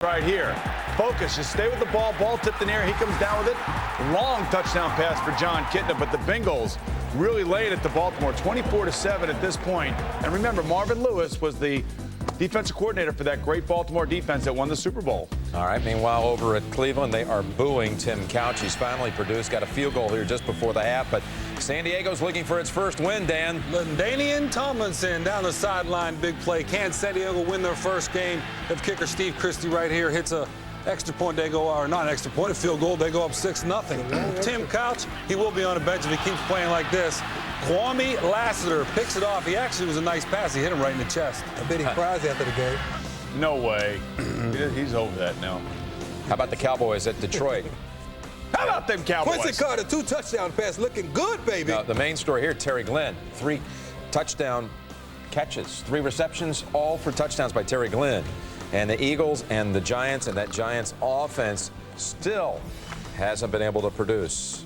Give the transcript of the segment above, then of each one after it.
Right here. Focus. Just stay with the ball. Ball tipped in the air. He comes down with it. Long touchdown pass for John Kitna, but the Bengals really laid it to Baltimore. 24-7 at this point. And remember, Marvin Lewis was the defensive coordinator for that great Baltimore defense that won the Super Bowl. All right, meanwhile, over at Cleveland, they are booing Tim Couch. He's finally produced, got a field goal here just before the half, but San Diego's looking for its first win, Dan. LaDainian Tomlinson down the sideline, big play. Can San Diego win their first game? If kicker Steve Christie right here hits a extra point, they go, or not an extra point, a field goal, they go up 6-0. Tim Couch, he will be on the bench if he keeps playing like this. Kwame Lassiter picks it off. He actually was a nice pass. He hit him right in the chest. I bet he cries after the game. No way. He's over that now. How about the Cowboys at Detroit? How about them Cowboys? Quincy Carter, 2 touchdown passes, looking good, baby. The main story here, Terry Glenn, 3 touchdown catches, 3 receptions, all for touchdowns by Terry Glenn. And the Eagles and the Giants, and that Giants offense still hasn't been able to produce.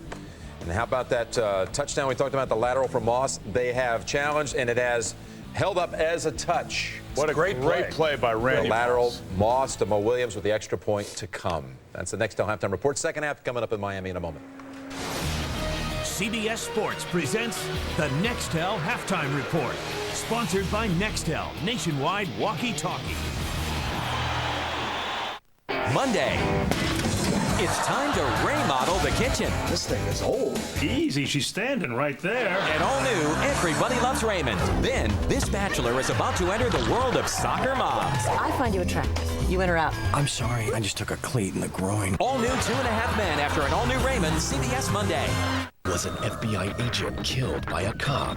And how about that touchdown we talked about, the lateral from Moss? They have challenged, and it has held up as a touch. What a great play by Randy. The lateral Moss to Mo Williams with the extra point to come. That's the Nextel halftime report. Second half coming up in Miami in a moment. CBS Sports presents the Nextel halftime report. Sponsored by Nextel, nationwide walkie-talkie. Monday. It's time to remodel the kitchen. This thing is old. Easy, she's standing right there. And all new, Everybody Loves Raymond. Then, this bachelor is about to enter the world of soccer moms. I find you attractive. You in or out? I'm sorry, I just took a cleat in the groin. All new 2.5 Men after an all-new Raymond, CBS Monday. Was an FBI agent killed by a cop?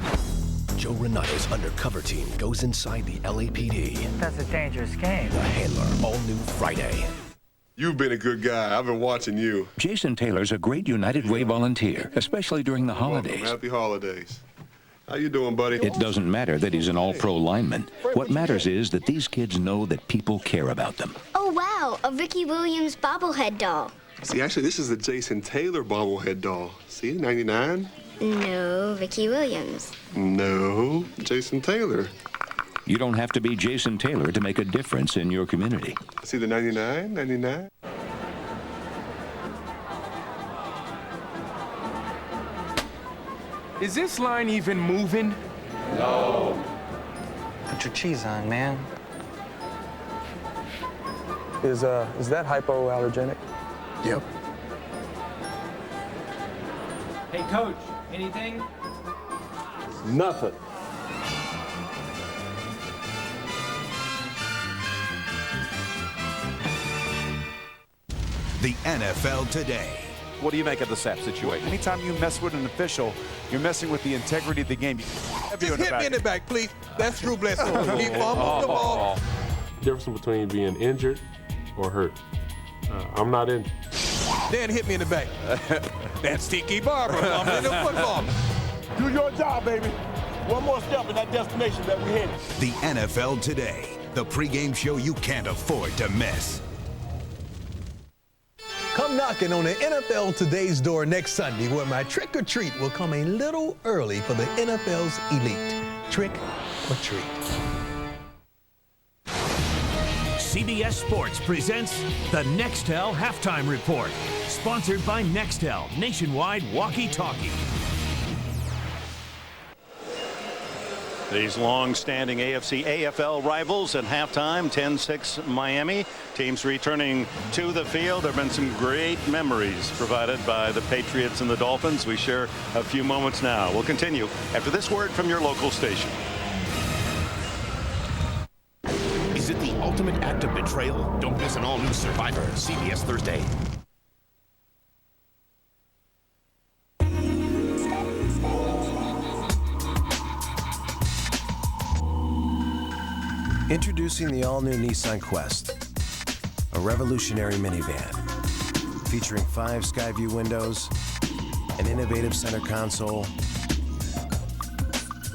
Joe Renato's undercover team goes inside the LAPD. That's a dangerous game. The Handler, all new Friday. You've been a good guy. I've been watching you. Jason Taylor's a great United Way volunteer, especially during the holidays. Happy holidays. How you doing, buddy? It doesn't matter that he's an all-pro lineman. What matters is that these kids know that people care about them. Oh, wow, a Ricky Williams bobblehead doll. See, actually, this is the Jason Taylor bobblehead doll. See, 99? No, Ricky Williams. No, Jason Taylor. You don't have to be Jason Taylor to make a difference in your community. See the 99, 99? Is this line even moving? No. Put your cheese on, man. Is that hypoallergenic? Yep. Hey, Coach, anything? Nothing. The NFL Today. What do you make of the SAP situation? Anytime you mess with an official, you're messing with the integrity of the game. Just hit me in the back, please. That's Drew Bledsoe. He fumbled the ball. Difference between being injured or hurt. I'm not injured. Then hit me in the back. That's Tiki Barber. I'm in the football. Do your job, baby. One more step in that destination that we headed. The NFL Today, the pregame show you can't afford to miss. Come knocking on the NFL Today's door next Sunday, where my trick or treat will come a little early for the NFL's elite. Trick or treat. CBS Sports presents the Nextel halftime report. Sponsored by Nextel, nationwide walkie-talkie. These long-standing AFC AFL rivals at halftime, 10-6 Miami. Teams returning to the field. There have been some great memories provided by the Patriots and the Dolphins. We share a few moments now. We'll continue after this word from your local station. Is it the ultimate act of betrayal? Don't miss an all-new Survivor, CBS Thursday. Introducing the all-new Nissan Quest, a revolutionary minivan featuring 5 Skyview windows, an innovative center console,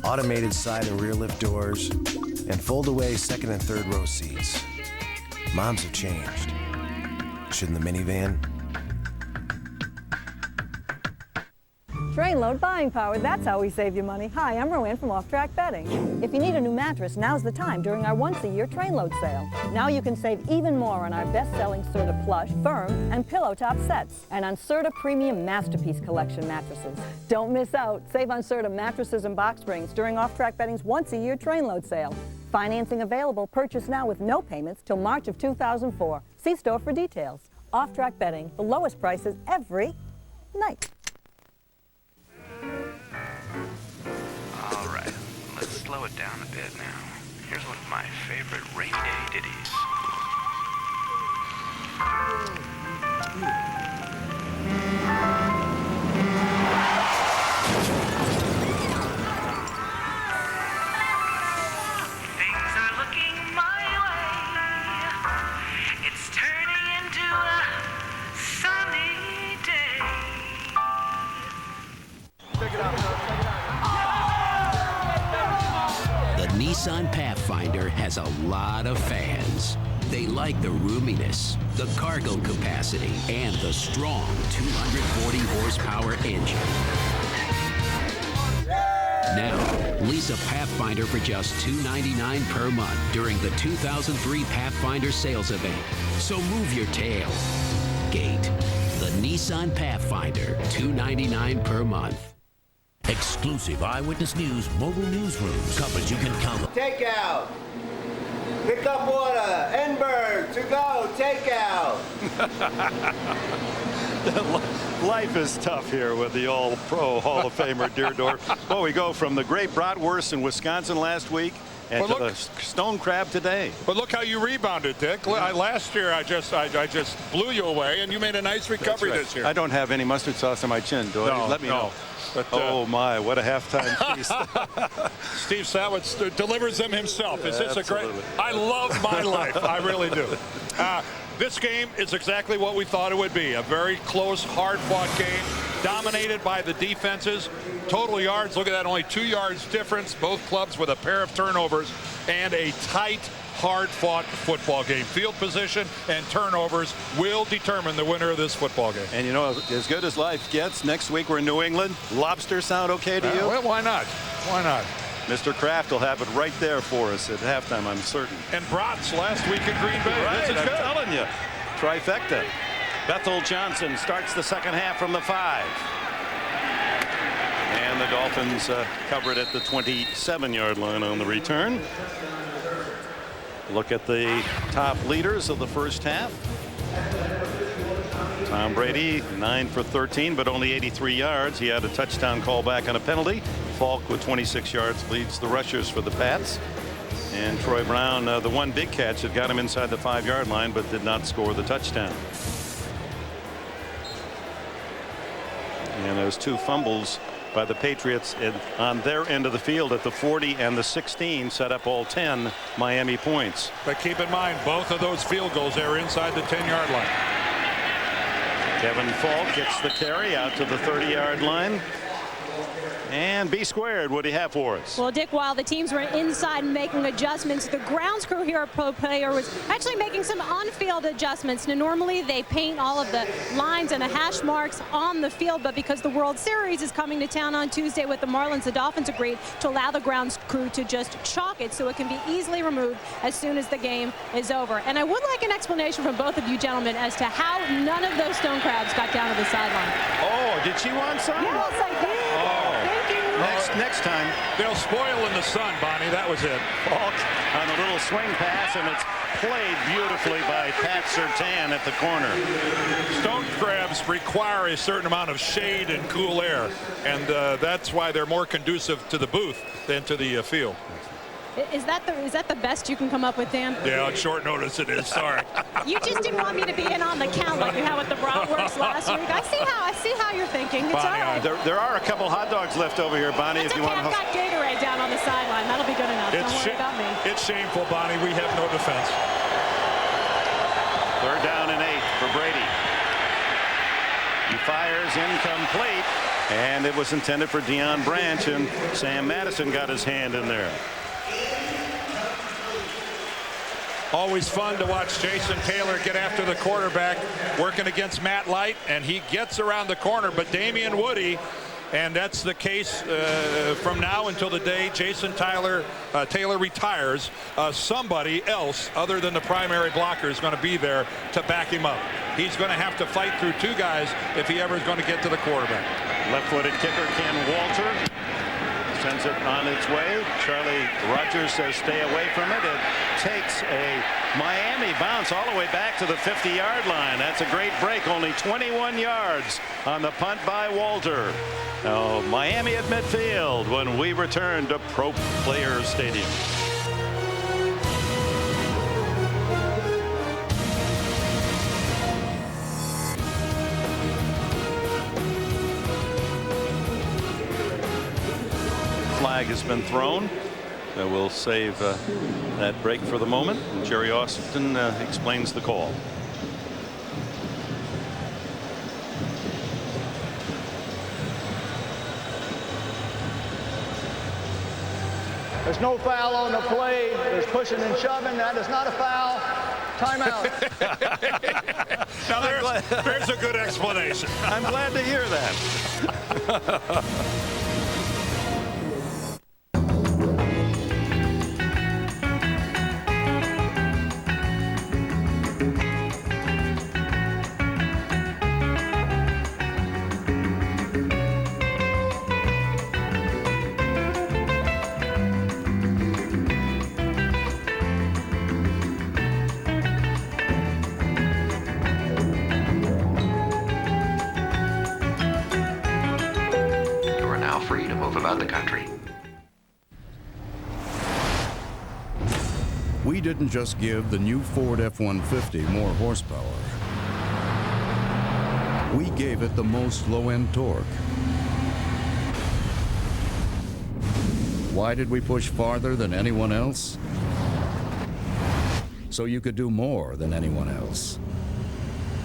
automated side and rear lift doors, and fold-away second and third row seats. Moms have changed. Shouldn't the minivan? Train load buying power, that's how we save you money. Hi, I'm Roanne from Off Track Betting. If you need a new mattress, now's the time during our once-a-year train load sale. Now you can save even more on our best-selling Serta Plush, Firm, and Pillow Top sets, and on Serta Premium Masterpiece Collection mattresses. Don't miss out. Save on Serta mattresses and box springs during Off Track Betting's once-a-year train load sale. Financing available. Purchase now with no payments till March of 2004. See store for details. Off Track Betting, the lowest prices every night. All right, let's slow it down a bit now. Here's one of my favorite rainy day ditties. Things are looking my way. It's turning into a sunny day. Check it out. The Nissan Pathfinder has a lot of fans. They like the roominess, the cargo capacity, and the strong 240 horsepower engine. Now, lease a Pathfinder for just $299 per month during the 2003 Pathfinder sales event. So move your tail. Gate. The Nissan Pathfinder, $299 per month. Exclusive Eyewitness News mobile newsrooms. Coverage you can count on. Takeout. Pick up water. Enberg. To go. Takeout. Life is tough here with the All-Pro Hall of Famer Deerdorf. Well, we go from the great bratwurst in Wisconsin last week and to the stone crab today. But look how you rebounded, Dick. Last year I just blew you away, and you made a nice recovery this year. I don't have any mustard sauce on my chin, do I? Let me know. But, oh my, what a halftime feast. Steve Sawitz delivers them himself. Is this a great? I love my life. I really do. This game is exactly what we thought it would be. A very close, hard-fought game, dominated by the defenses. Total yards, look at that, only 2 yards difference. Both clubs with a pair of turnovers and a tight, hard-fought football game. Field position and turnovers will determine the winner of this football game. And you know, as good as life gets, next week we're in New England. Lobster sound okay to you? Well, why not? Why not? Mr. Kraft will have it right there for us at halftime, I'm certain. And Brats last week in Green Bay. Right, this is I'm good. telling you. Trifecta. Bethel Johnson starts the second half from the 5. And the Dolphins cover it at the 27-yard line on the return. Look at the top leaders of the first half. Tom Brady 9 for 13, but only 83 yards. He had a touchdown call back on a penalty. Falk with 26 yards leads the rushers for the Pats. And Troy Brown, the one big catch that got him inside the 5-yard line, but did not score the touchdown. And those 2 fumbles by the Patriots on their end of the field at the 40 and the 16 set up all 10 Miami points. But keep in mind, both of those field goals, they were inside the 10-yard line. Kevin Falk gets the carry out to the 30-yard line. And B squared, what do you have for us? Well, Dick, while the teams were inside making adjustments, the grounds crew here at Pro Player was actually making some on-field adjustments. Now, normally they paint all of the lines and the hash marks on the field, but because the World Series is coming to town on Tuesday with the Marlins, the Dolphins agreed to allow the grounds crew to just chalk it so it can be easily removed as soon as the game is over. And I would like an explanation from both of you gentlemen as to how none of those stone crabs got down to the sideline. Oh, did she want some? Yes, I did. Oh. Next time. They'll spoil in the sun, Bonnie. That was it. Falk on a little swing pass, and it's played beautifully by Pat Surtain at the corner. Stone crabs require a certain amount of shade and cool air, and that's why they're more conducive to the booth than to the field. Is that the best you can come up with, Dan? Yeah, on short notice it is. Sorry. You just didn't want me to be in on the count like you had with the bratwurst last week. I see how you're thinking. It's Bonnie, all right. There are a couple hot dogs left over here, Bonnie. It's if you okay, want to. I've got Gatorade down on the sideline. That'll be good enough. Don't worry about me. It's shameful, Bonnie. We have no defense. 3rd down and 8 for Brady. He fires incomplete, and it was intended for Deion Branch, and Sam Madison got his hand in there. Always fun to watch Jason Taylor get after the quarterback, working against Matt Light, and he gets around the corner, but Damian Woody And that's the case from now until the day Jason Taylor retires. Somebody else other than the primary blocker is going to be there to back him up. He's going to have to fight through two guys if he ever is going to get to the quarterback. Left-footed kicker Ken Walter sends it on its way. Charlie Rogers says stay away from it. It takes a Miami bounce all the way back to the 50-yard line. That's a great break. Only 21 yards on the punt by Walter. Now Miami at midfield when we return to Pro Players Stadium. Flag has been thrown. We'll save that break for the moment. Jerry Austin explains the call. There's no foul on the play. There's pushing and shoving. That is not a foul. Timeout. Now there's a good explanation. I'm glad to hear that. About the country. We didn't just give the new Ford F-150 more horsepower. We gave it the most low-end torque. Why did we push farther than anyone else? So you could do more than anyone else.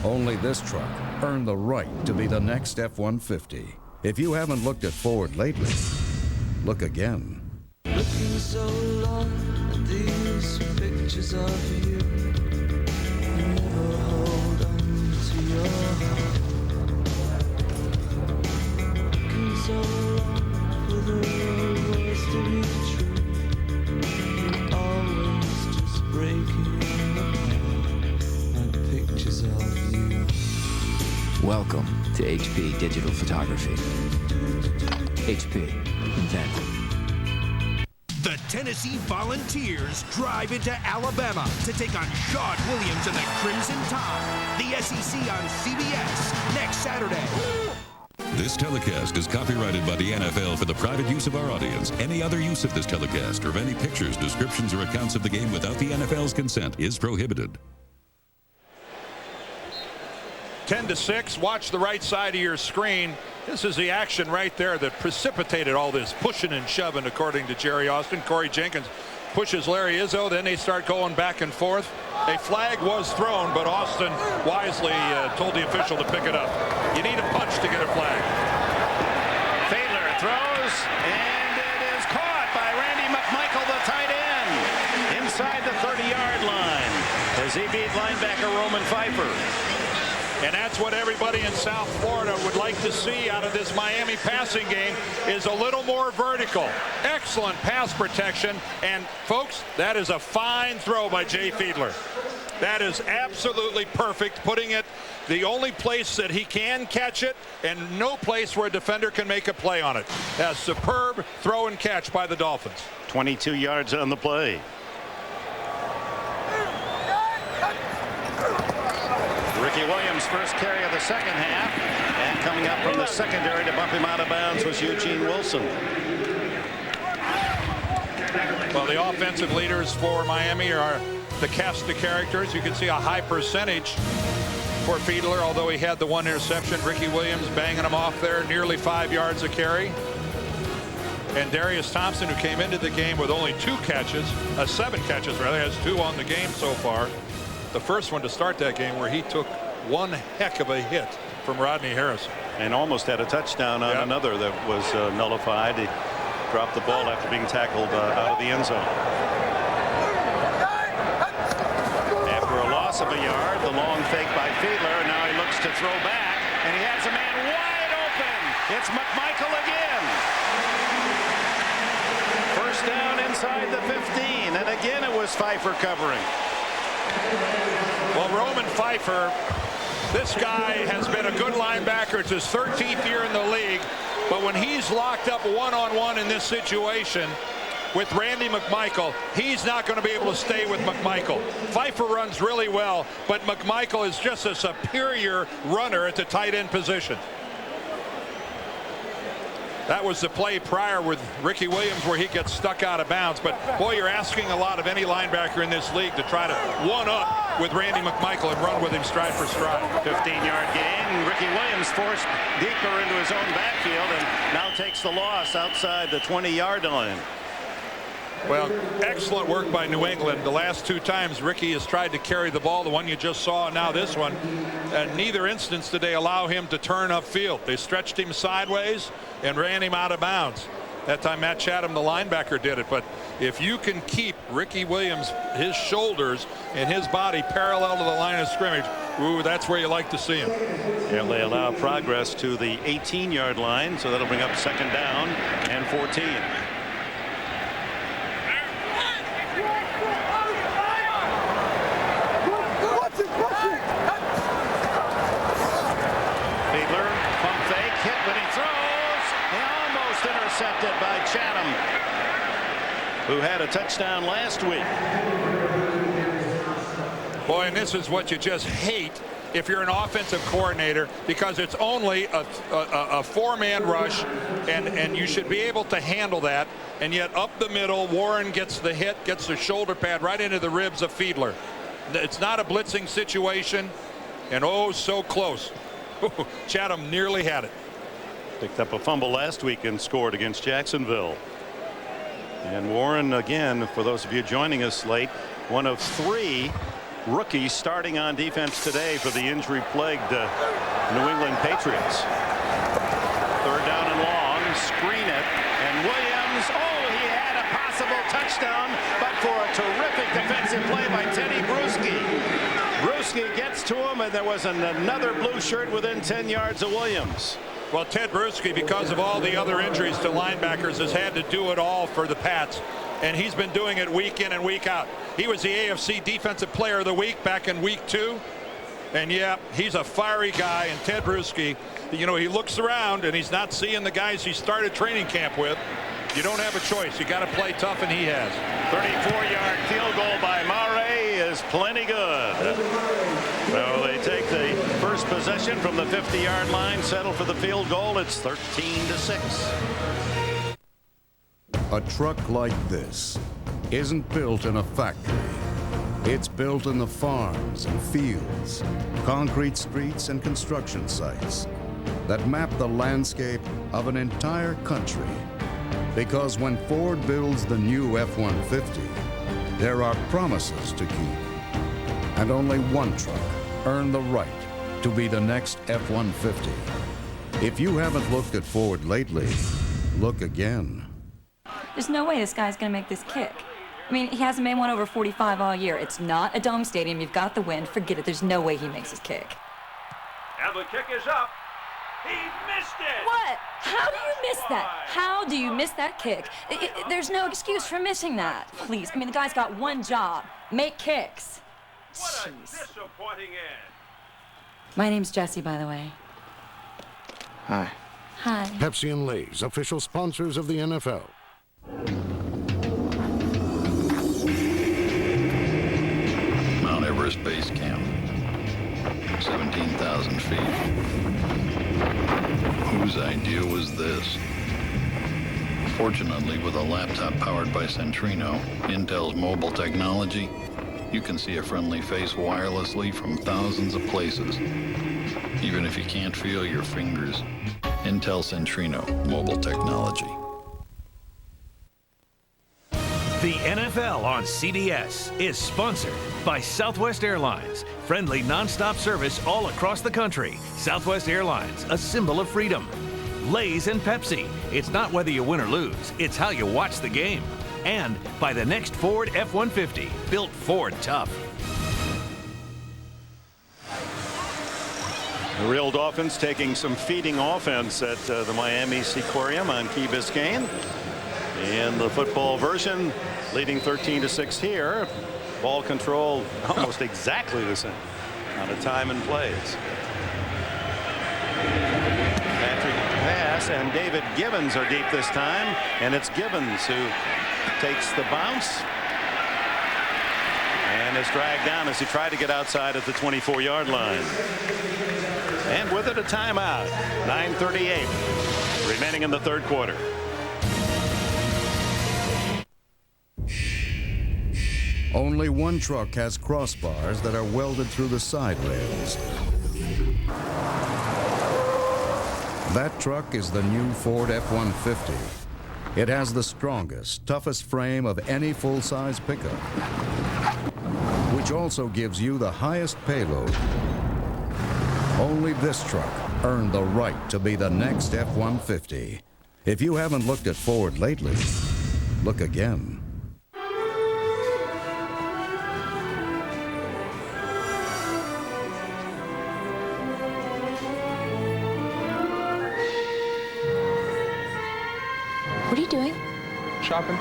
Only this truck earned the right to be the next F-150. If you haven't looked at Ford lately, look again. Looking so long at these pictures of you, you never hold on to your heart. Looking so long for the real words to be true, you're always just breaking apart like pictures of you. Welcome to HP Digital Photography. HP. Invent. The Tennessee Volunteers drive into Alabama to take on Shawn Williams and the Crimson Tide. The SEC on CBS next Saturday. This telecast is copyrighted by the NFL for the private use of our audience. Any other use of this telecast or of any pictures, descriptions, or accounts of the game without the NFL's consent is prohibited. 10-6. Watch the right side of your screen. This is the action right there that precipitated all this pushing and shoving, according to Jerry Austin. Corey Jenkins pushes Larry Izzo. Then they start going back and forth. A flag was thrown, but Austin wisely told the official to pick it up. You need a punch to get a flag. Fiedler throws, and it is caught by Randy McMichael, the tight end, inside the 30-yard line as he beat linebacker Roman Pfeiffer. And that's what everybody in South Florida would like to see out of this Miami passing game, is a little more vertical. Excellent pass protection. And, folks, that is a fine throw by Jay Fiedler. That is absolutely perfect, putting it the only place that he can catch it and no place where a defender can make a play on it. A superb throw and catch by the Dolphins. 22 yards on the play. Ricky Williams' first carry of the second half, and coming up from the secondary to bump him out of bounds was Eugene Wilson. Well, the offensive leaders for Miami are the cast of characters. You can see a high percentage for Fiedler, although he had the one interception. Ricky Williams banging him off there, nearly 5 yards a carry. And Darius Thompson, who came into the game with only 7 catches rather, has 2 on the game so far. The first one to start that game, where he took one heck of a hit from Rodney Harrison. And almost had a touchdown on another that was nullified. He dropped the ball after being tackled out of the end zone. After a loss of a yard, the long fake by Fiedler. Now he looks to throw back, and he has a man wide open. It's McMichael again. First down inside the 15, and again it was Pfeiffer covering. Well, Roman Pfeiffer, this guy has been a good linebacker. It's his 13th year in the league, but when he's locked up one-on-one in this situation with Randy McMichael, he's not going to be able to stay with McMichael. Pfeiffer runs really well, but McMichael is just a superior runner at the tight end position. That was the play prior with Ricky Williams where he gets stuck out of bounds. But, boy, you're asking a lot of any linebacker in this league to try to one-up with Randy McMichael and run with him stride for stride. 15-yard gain. Ricky Williams forced deeper into his own backfield and now takes the loss outside the 20-yard line. Well, excellent work by New England. The last two times Ricky has tried to carry the ball, the one you just saw, now this one. Neither instance did they allow him to turn upfield. They stretched him sideways and ran him out of bounds. That time Matt Chatham, the linebacker, did it. But if you can keep Ricky Williams, his shoulders and his body parallel to the line of scrimmage, ooh, that's where you like to see him. And they allow progress to the 18-yard line, so that'll bring up second down and 14. Intercepted by Chatham, who had a touchdown last week. Boy, and this is what you just hate if you're an offensive coordinator, because it's only a four-man rush, and you should be able to handle that. And yet up the middle, Warren gets the hit, gets the shoulder pad right into the ribs of Fiedler. It's not a blitzing situation, and oh, so close. Chatham nearly had it. Picked up a fumble last week and scored against Jacksonville. And Warren, again, for those of you joining us late, one of three rookies starting on defense today for the injury-plagued New England Patriots. Third down and long, screen it, and Williams, he had a possible touchdown, but for a terrific defensive play by Teddy Bruschi. Bruschi gets to him, and there was another blue shirt within 10 yards of Williams. Well, Ted Bruschi, because of all the other injuries to linebackers, has had to do it all for the Pats, and he's been doing it week in and week out. He was the AFC Defensive Player of the Week back in week 2, and yeah, he's a fiery guy. And Ted Bruschi, he looks around and he's not seeing the guys he started training camp with. You don't have a choice. You got to play tough, and he has. 34-yard field goal by Mare is plenty good. So they take the first possession from the 50-yard line, settle for the field goal. It's 13-6. A truck like this isn't built in a factory. It's built in the farms and fields, concrete streets and construction sites that map the landscape of an entire country. Because when Ford builds the new F-150, there are promises to keep. And only one truck earned the right to be the next F-150. If you haven't looked at Ford lately, look again. There's no way this guy's going to make this kick. I mean, he hasn't made one over 45 all year. It's not a dome stadium. You've got the wind. Forget it. There's no way he makes his kick. And the kick is up. He missed it! What? How do you miss that? How do you miss that kick? There's no excuse for missing that. Please. I mean, the guy's got one job. Make kicks. What a disappointing end. My name's Jessie, by the way. Hi. Hi. Pepsi and Lay's, official sponsors of the NFL. Mount Everest Base Camp. 17,000 feet. Whose idea was this? Fortunately, with a laptop powered by Centrino, Intel's mobile technology, you can see a friendly face wirelessly from thousands of places, even if you can't feel your fingers. Intel Centrino mobile technology. The NFL on CBS is sponsored by Southwest Airlines. Friendly nonstop service all across the country. Southwest Airlines, a symbol of freedom. Lay's and Pepsi. It's not whether you win or lose, it's how you watch the game. And by the next Ford F-150, built Ford tough. The real Dolphins taking some feeding offense at the Miami Seaquarium on Key Biscayne. In the football version, leading 13-6 here. Ball control almost exactly the same on a time and plays. Patrick pass, and David Gibbons are deep this time, and it's Gibbons who takes the bounce and is dragged down as he tried to get outside at the 24-yard line. And with it, a timeout. 9:38 remaining in the third quarter. Only one truck has crossbars that are welded through the side rails. That truck is the new Ford F-150. It has the strongest, toughest frame of any full-size pickup, which also gives you the highest payload. Only this truck earned the right to be the next F-150. If you haven't looked at Ford lately, look again. What are you doing? Shopping.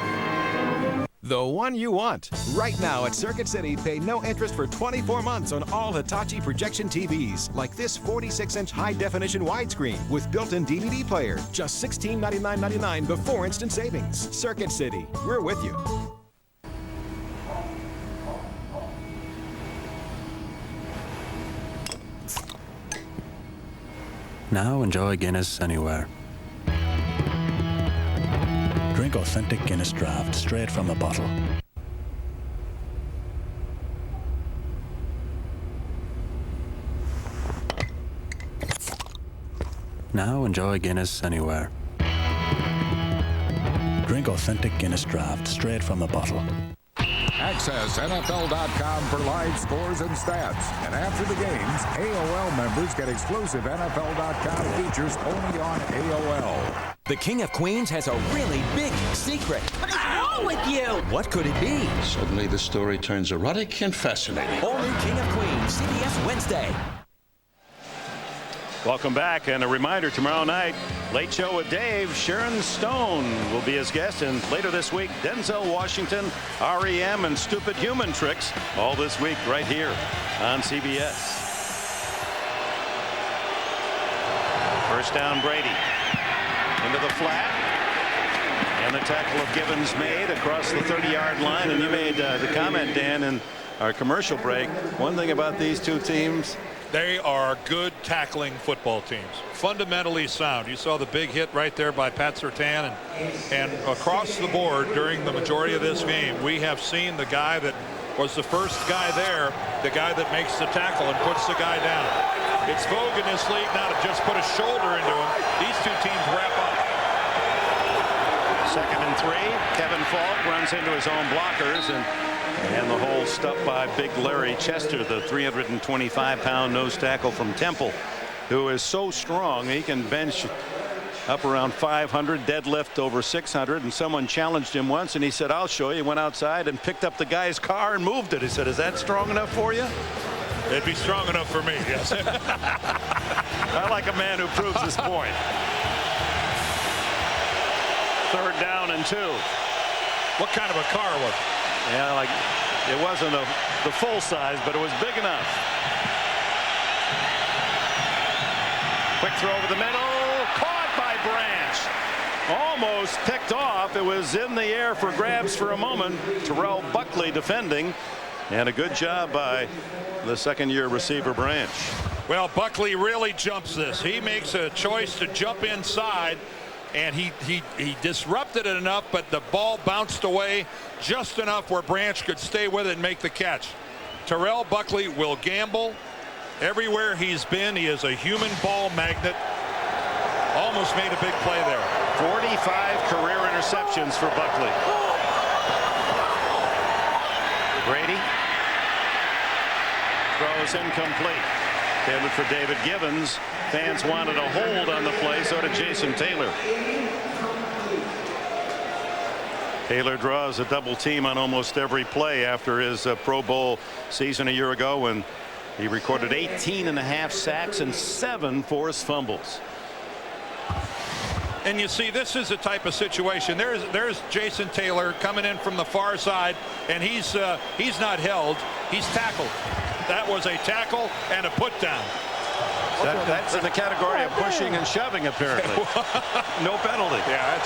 The one you want. Right now at Circuit City, pay no interest for 24 months on all Hitachi projection TVs, like this 46-inch high-definition widescreen with built-in DVD player. Just $1699.99 before instant savings. Circuit City, we're with you. Now enjoy Guinness anywhere. Drink authentic Guinness draft straight from the bottle. Now enjoy Guinness anywhere. Drink authentic Guinness draft straight from the bottle. Access NFL.com for live scores and stats. And after the games, AOL members get exclusive NFL.com features only on AOL. The King of Queens has a really big secret. What is wrong with you? What could it be? Suddenly the story turns erotic and fascinating. All new King of Queens, CBS Wednesday. Welcome back, and a reminder, tomorrow night, Late Show with Dave. Sharon Stone will be his guest, and later this week, Denzel Washington, REM, and Stupid Human Tricks, all this week right here on CBS. First down, Brady. Into the flat. And the tackle of Gibbons made across the 30-yard line. And you made the comment, Dan, in our commercial break. One thing about these two teams, they are good tackling football teams. Fundamentally sound. You saw the big hit right there by Pat Surtain. And across the board during the majority of this game, we have seen the guy that was the first guy there, the guy that makes the tackle and puts the guy down. It's vogue in this league now to just put a shoulder into him. These two teams wrap up. 2nd and 3. Kevin Falk runs into his own blockers, and the hole stuffed by Big Larry Chester, the 325-pound nose tackle from Temple, who is so strong he can bench up around 500, deadlift over 600. And someone challenged him once, and he said, "I'll show you." He went outside and picked up the guy's car and moved it. He said, "Is that strong enough for you?" It'd be strong enough for me, yes. I like a man who proves his point. 3rd down and 2. What kind of a car was it? Yeah, like it wasn't the full size, but it was big enough. Quick throw over the middle, caught by Branch. Almost picked off. It was in the air for grabs for a moment. Terrell Buckley defending, and a good job by the second-year receiver Branch. Well, Buckley really jumps this. He makes a choice to jump inside, and he disrupted it enough, but the ball bounced away just enough where Branch could stay with it and make the catch. Terrell Buckley will gamble everywhere he's been. He is a human ball magnet. Almost made a big play there. 45 career interceptions for Buckley. Brady throws incomplete. Intended for David Gibbons. Fans wanted a hold on the play, so did Jason Taylor. Taylor draws a double team on almost every play after his Pro Bowl season a year ago when He recorded 18.5 sacks and 7 forced fumbles. And you see, this is a type of situation. There's Jason Taylor coming in from the far side, and he's not held. He's tackled. That was a tackle and a put down. That's in the category of pushing and shoving, apparently. No penalty. Yeah,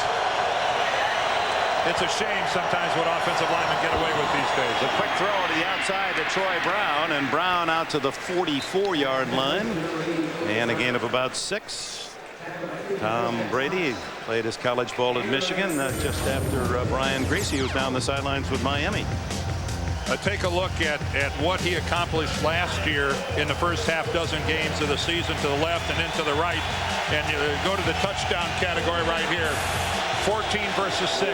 it's a shame sometimes what offensive linemen get away with these days. The quick throw to the outside to Troy Brown, and Brown out to the 44-yard line. And a gain of about 6. Tom Brady played his college ball at Michigan just after Brian Griese, who was down the sidelines with Miami. Take a look at what he accomplished last year in the first half dozen games of the season, to the left and into the right. And you go to the touchdown category right here. 14 versus 6.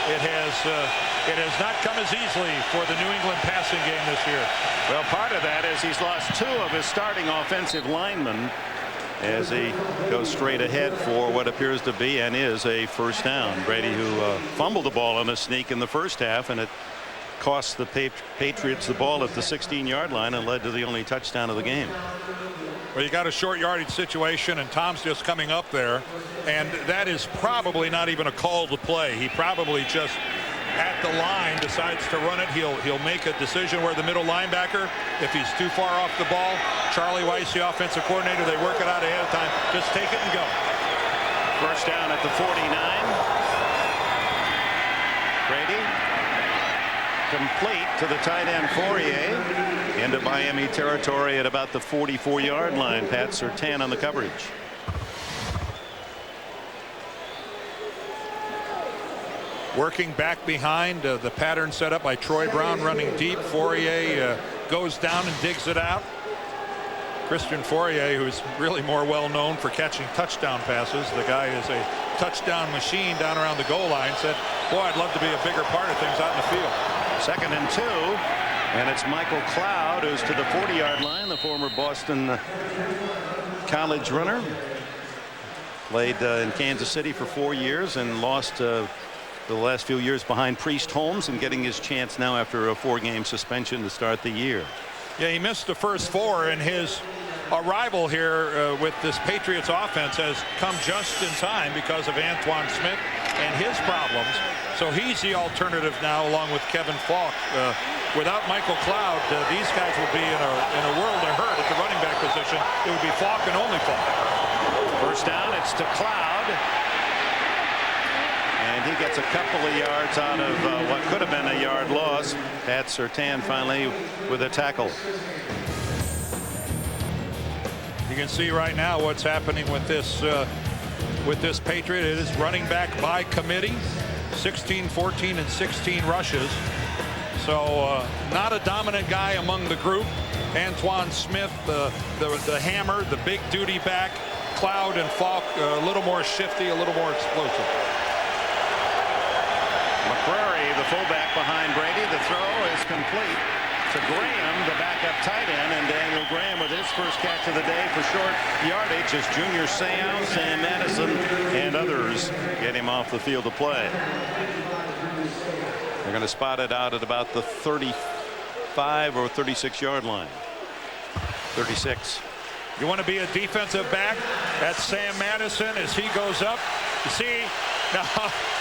It has not come as easily for the New England passing game this year. Well, part of that is he's lost 2 of his starting offensive linemen as he goes straight ahead for what appears to be and is a first down. Brady, who fumbled the ball on a sneak in the first half, and it cost the Patriots the ball at the 16-yard line and led to the only touchdown of the game. Well, you got a short yardage situation, and Tom's just coming up there, and that is probably not even a call to play. He probably just at the line decides to run it. He'll make a decision where the middle linebacker, if he's too far off the ball, Charlie Weiss, the offensive coordinator, they work it out ahead of time. Just take it and go. First down at the 49. Brady complete to the tight end Fourier into Miami territory at about the 44-yard line. Pat Surtain on the coverage. Working back behind, the pattern set up by Troy Brown running deep. Fourier goes down and digs it out. Christian Fourier, who's really more well known for catching touchdown passes. The guy is a touchdown machine down around the goal line. Said, boy, I'd love to be a bigger part of things out in the field. 2nd and 2, and it's Michael Cloud who's to the 40-yard line, the former Boston college runner. Played in Kansas City for 4 years and lost the last few years behind Priest Holmes, and getting his chance now after a 4-game suspension to start the year. Yeah, he missed the first 4, and his arrival here with this Patriots offense has come just in time because of Antoine Smith and his problems. So he's the alternative now, along with Kevin Falk. Without Michael Cloud, these guys would be in a world of hurt at the running back position. It would be Falk and only Falk. First down, it's to Cloud. And he gets a couple of yards out of what could have been a yard loss. Pat Surtain finally with a tackle. You can see right now what's happening with this Patriot. It is running back by committee. 16, 14, and 16 rushes. So not a dominant guy among the group. Antoine Smith, the hammer, the big duty back. Cloud and Falk a little more shifty, a little more explosive. McCrary, the fullback behind Brady. The throw is complete to Graham, the backup tight end, and Daniel Graham with his first catch of the day for short yardage as Junior Seau, Sam Madison, and others get him off the field to play. They're going to spot it out at about the 35 or 36-yard line. 36. You want to be a defensive back? That's Sam Madison as he goes up. You see, now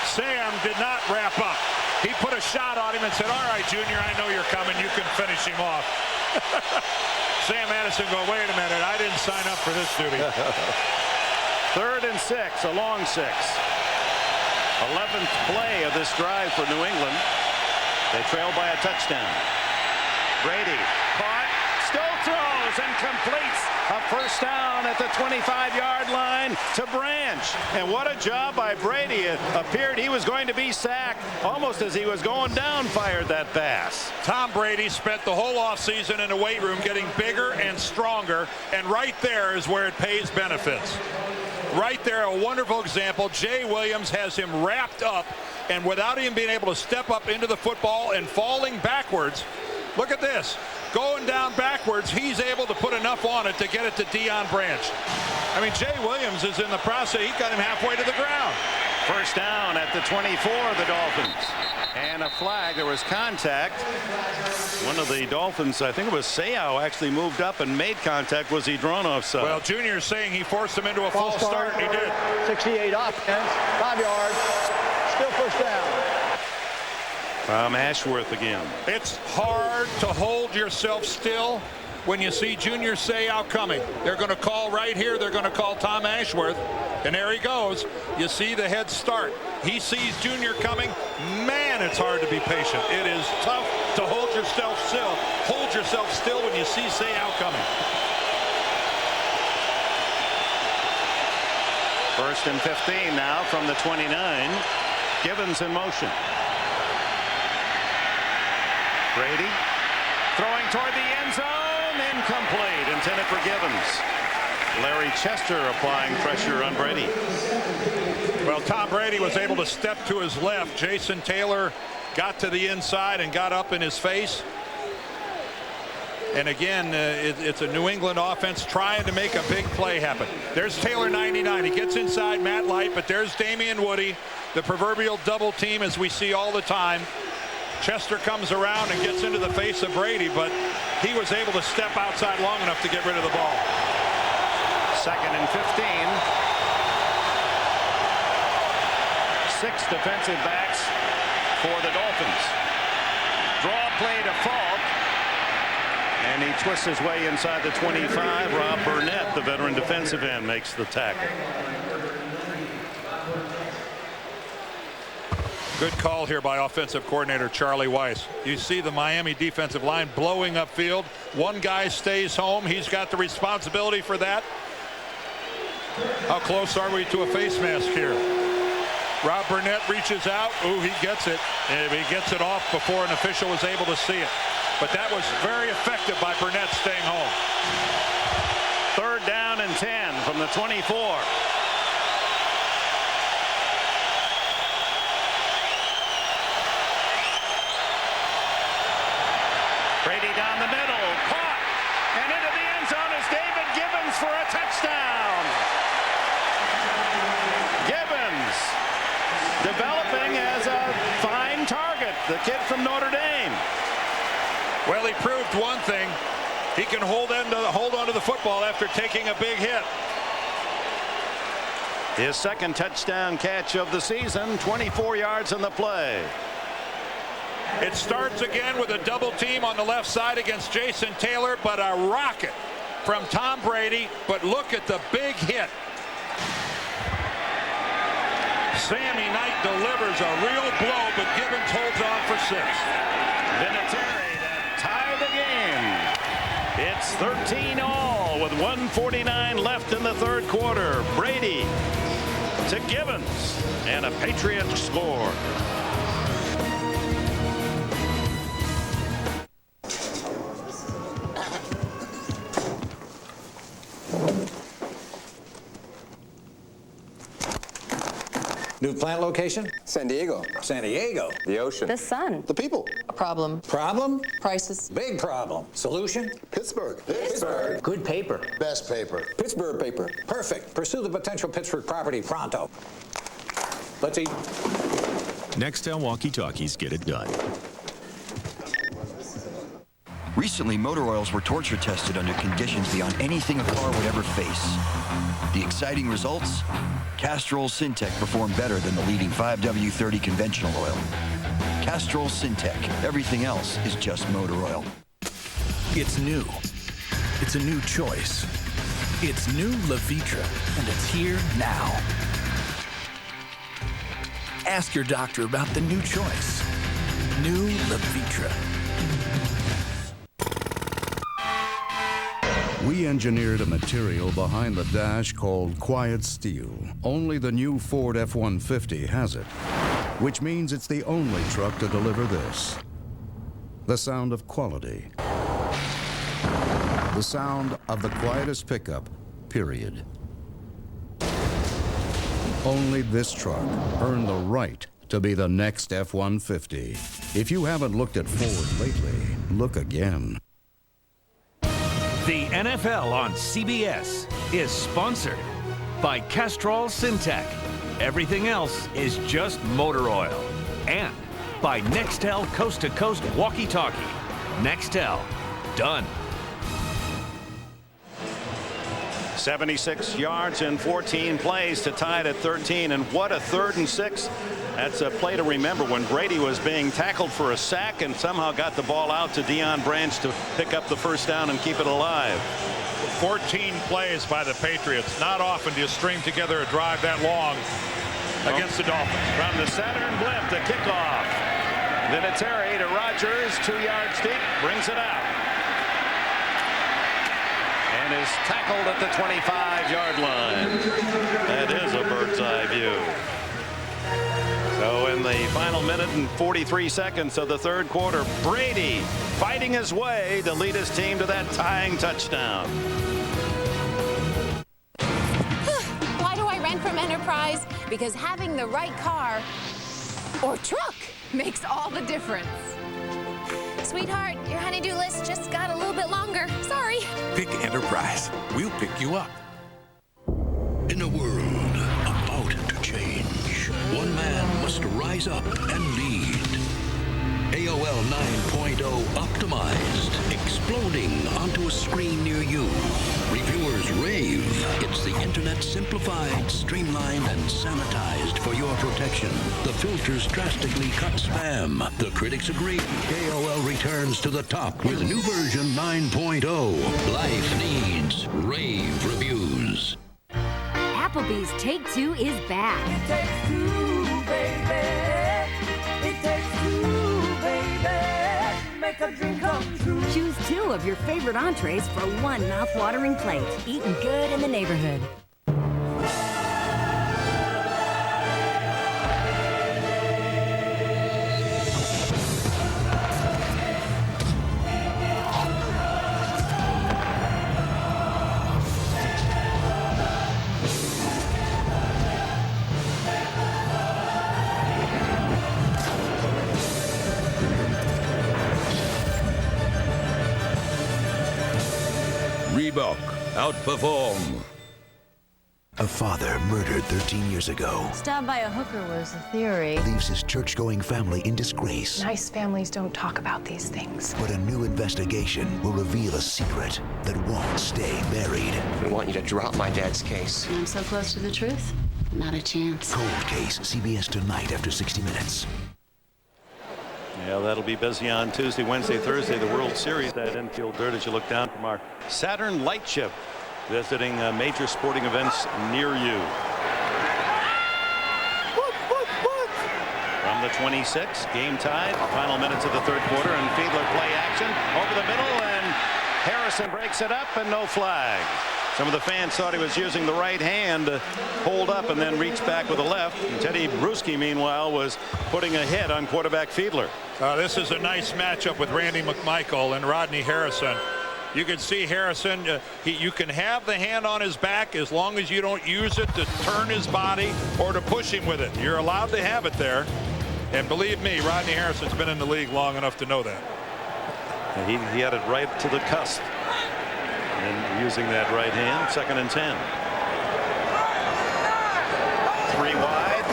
Sam did not wrap up. He put a shot on him and said, all right, Junior, I know you're coming. You can finish him off. Sam Madison going, wait a minute, I didn't sign up for this duty. 3rd and 6, a long 6. 11th play of this drive for New England. They trail by a touchdown. Brady caught, still throws and completes a first down at the 25-yard line to Branch. And what a job by Brady. It appeared he was going to be sacked almost as he was going down, fired that pass. Tom Brady spent the whole offseason in the weight room getting bigger and stronger, and right there is where it pays benefits. Right there, a wonderful example. Jay Williams has him wrapped up, and without him being able to step up into the football and falling backwards, look at this. Going down backwards, he's able to put enough on it to get it to Deion Branch. I mean, Jay Williams is in the process. He got him halfway to the ground. First down at the 24 of the Dolphins. And a flag. There was contact. One of the Dolphins, I think it was Seau, actually moved up and made contact. Was he drawn offside? Well, Junior's saying he forced him into a false start, and he did. 68 offense, 5 yards, still first down. Tom Ashworth again. It's hard to hold yourself still when you see Junior Seau coming. They're going to call right here. They're going to call Tom Ashworth. And there he goes. You see the head start. He sees Junior coming. Man, it's hard to be patient. It is tough to hold yourself still. Hold yourself still when you see Seau coming. First and 15 now from the 29. Givens in motion. Brady throwing toward the end zone. Incomplete. Intended for Givens. Larry Chester applying pressure on Brady. Well, Tom Brady was able to step to his left. Jason Taylor got to the inside and got up in his face. And again, it's a New England offense trying to make a big play happen. There's Taylor 99. He gets inside Matt Light, but there's Damian Woody, the proverbial double team as we see all the time. Chester comes around and gets into the face of Brady, but he was able to step outside long enough to get rid of the ball. Second and 15. 6 defensive backs for the Dolphins. Draw play to Falk. And he twists his way inside the 25. Rob Burnett, the veteran defensive end, makes the tackle. Good call here by offensive coordinator Charlie Weiss. You see the Miami defensive line blowing upfield. One guy stays home. He's got the responsibility for that. How close are we to a face mask here? Rob Burnett reaches out. Ooh, he gets it. And he gets it off before an official was able to see it. But that was very effective by Burnett staying home. Third down and 10 from the 24. Brady down the middle, caught, and into the end zone is David Givens for a touchdown. Givens developing as a fine target, the kid from Notre Dame. Well, he proved one thing. He can hold on to the football after taking a big hit. His second touchdown catch of the season, 24 yards on the play. It starts again with a double team on the left side against Jason Taylor, but a rocket from Tom Brady. But look at the big hit. Sammy Knight delivers a real blow, but Givens holds on for 6. Vinatieri to tie the game. It's 13-all with 1:49 left in the third quarter. Brady to Givens, and a Patriots score. New plant location? San Diego. San Diego. The ocean. The sun. The people. A problem. Problem? Prices. Big problem. Solution? Pittsburgh. Pittsburgh. Good paper. Best paper. Pittsburgh paper. Perfect. Pursue the potential Pittsburgh property pronto. Let's eat. Nextel walkie-talkies get it done. Recently, motor oils were torture tested under conditions beyond anything a car would ever face. The exciting results? Castrol Syntec performed better than the leading 5W30 conventional oil. Castrol Syntec. Everything else is just motor oil. It's new. It's a new choice. It's new Levitra, and it's here now. Ask your doctor about the new choice. New Levitra. We engineered a material behind the dash called quiet steel. Only the new Ford F-150 has it, which means it's the only truck to deliver this. The sound of quality. The sound of the quietest pickup, period. Only this truck earned the right to be the next F-150. If you haven't looked at Ford lately, look again. The NFL on CBS is sponsored by Castrol Syntec. Everything else is just motor oil. And by Nextel Coast to Coast Walkie Talkie. Nextel. Done. 76 yards in 14 plays to tie it at 13. And what a 3rd and 6. That's a play to remember when Brady was being tackled for a sack and somehow got the ball out to Deion Branch to pick up the first down and keep it alive. 14 plays by the Patriots. Not often do you string together a drive that long against the Dolphins. From the Saturn blimp, the kickoff. Vinatieri to Rodgers, 2 yards deep, brings it out. And is tackled at the 25-yard line. That is a bird's eye view. So in the final minute and 43 seconds of the 3rd quarter, Brady fighting his way to lead his team to that tying touchdown. Why do I rent from Enterprise? Because having the right car or truck makes all the difference. Sweetheart, your honey-do list just got a little bit longer. Sorry. Pick Enterprise. We'll pick you up. In a world about to change, one man must rise up and lead. AOL 9.0 optimized, exploding onto a screen near you. Reviewers rave. It's the internet simplified, streamlined, and sanitized for your protection. The filters drastically cut spam. The critics agree. AOL returns to the top with new version 9.0. Life needs rave reviews. Applebee's Take Two is back. It takes two, baby. It takes two, baby. Make a dream come true. Choose 2 of your favorite entrees for one mouth-watering plate. Eating good in the neighborhood. Reebok, outperform. A father murdered 13 years ago Stabbed by a hooker was a theory. leaves his church-going family in disgrace. Nice families don't talk about these things. But a new investigation will reveal a secret that won't stay buried. I want you to drop my dad's case. I'm so close to the truth. Not a chance. Cold Case, CBS tonight after 60 Minutes. Yeah, that'll be busy on Tuesday, Wednesday, Thursday, the World Series. That infield dirt as you look down from our Saturn light ship, visiting major sporting events near you. From the 26, game tied, final minutes of the 3rd quarter, and Fiedler play action over the middle, and Harrison breaks it up, and no flag. Some of the fans thought he was using the right hand to hold up and then reach back with the left. And Teddy Bruschi, meanwhile, was putting a hit on quarterback Fiedler. This is a nice matchup with Randy McMichael and Rodney Harrison. You can see Harrison, you can have the hand on his back as long as you don't use it to turn his body or to push him with it. You're allowed to have it there. And believe me, Rodney Harrison's been in the league long enough to know that. And he had it right to the cusp. And using that right hand, 2nd and 10. 3 wide.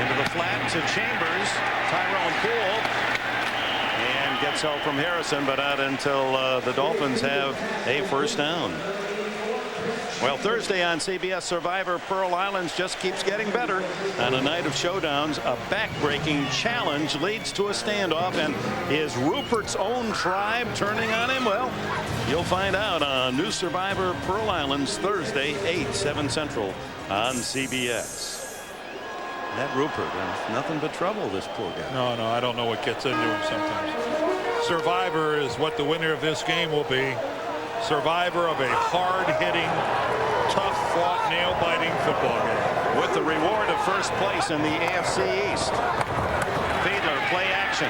Into the flat to Chambers. Tyrone Poole. And gets help from Harrison, but not until the Dolphins have a first down. Well, Thursday on CBS, Survivor Pearl Islands just keeps getting better. On a night of showdowns, a back-breaking challenge leads to a standoff, and is Rupert's own tribe turning on him? Well, you'll find out on new Survivor Pearl Islands Thursday, 8, 7 Central on CBS. That Rupert, nothing but trouble, this poor guy. No, I don't know what gets into him sometimes. Survivor is what the winner of this game will be. Survivor of a hard-hitting, tough-fought, nail-biting football game. With the reward of first place in the AFC East. Fiedler, play action.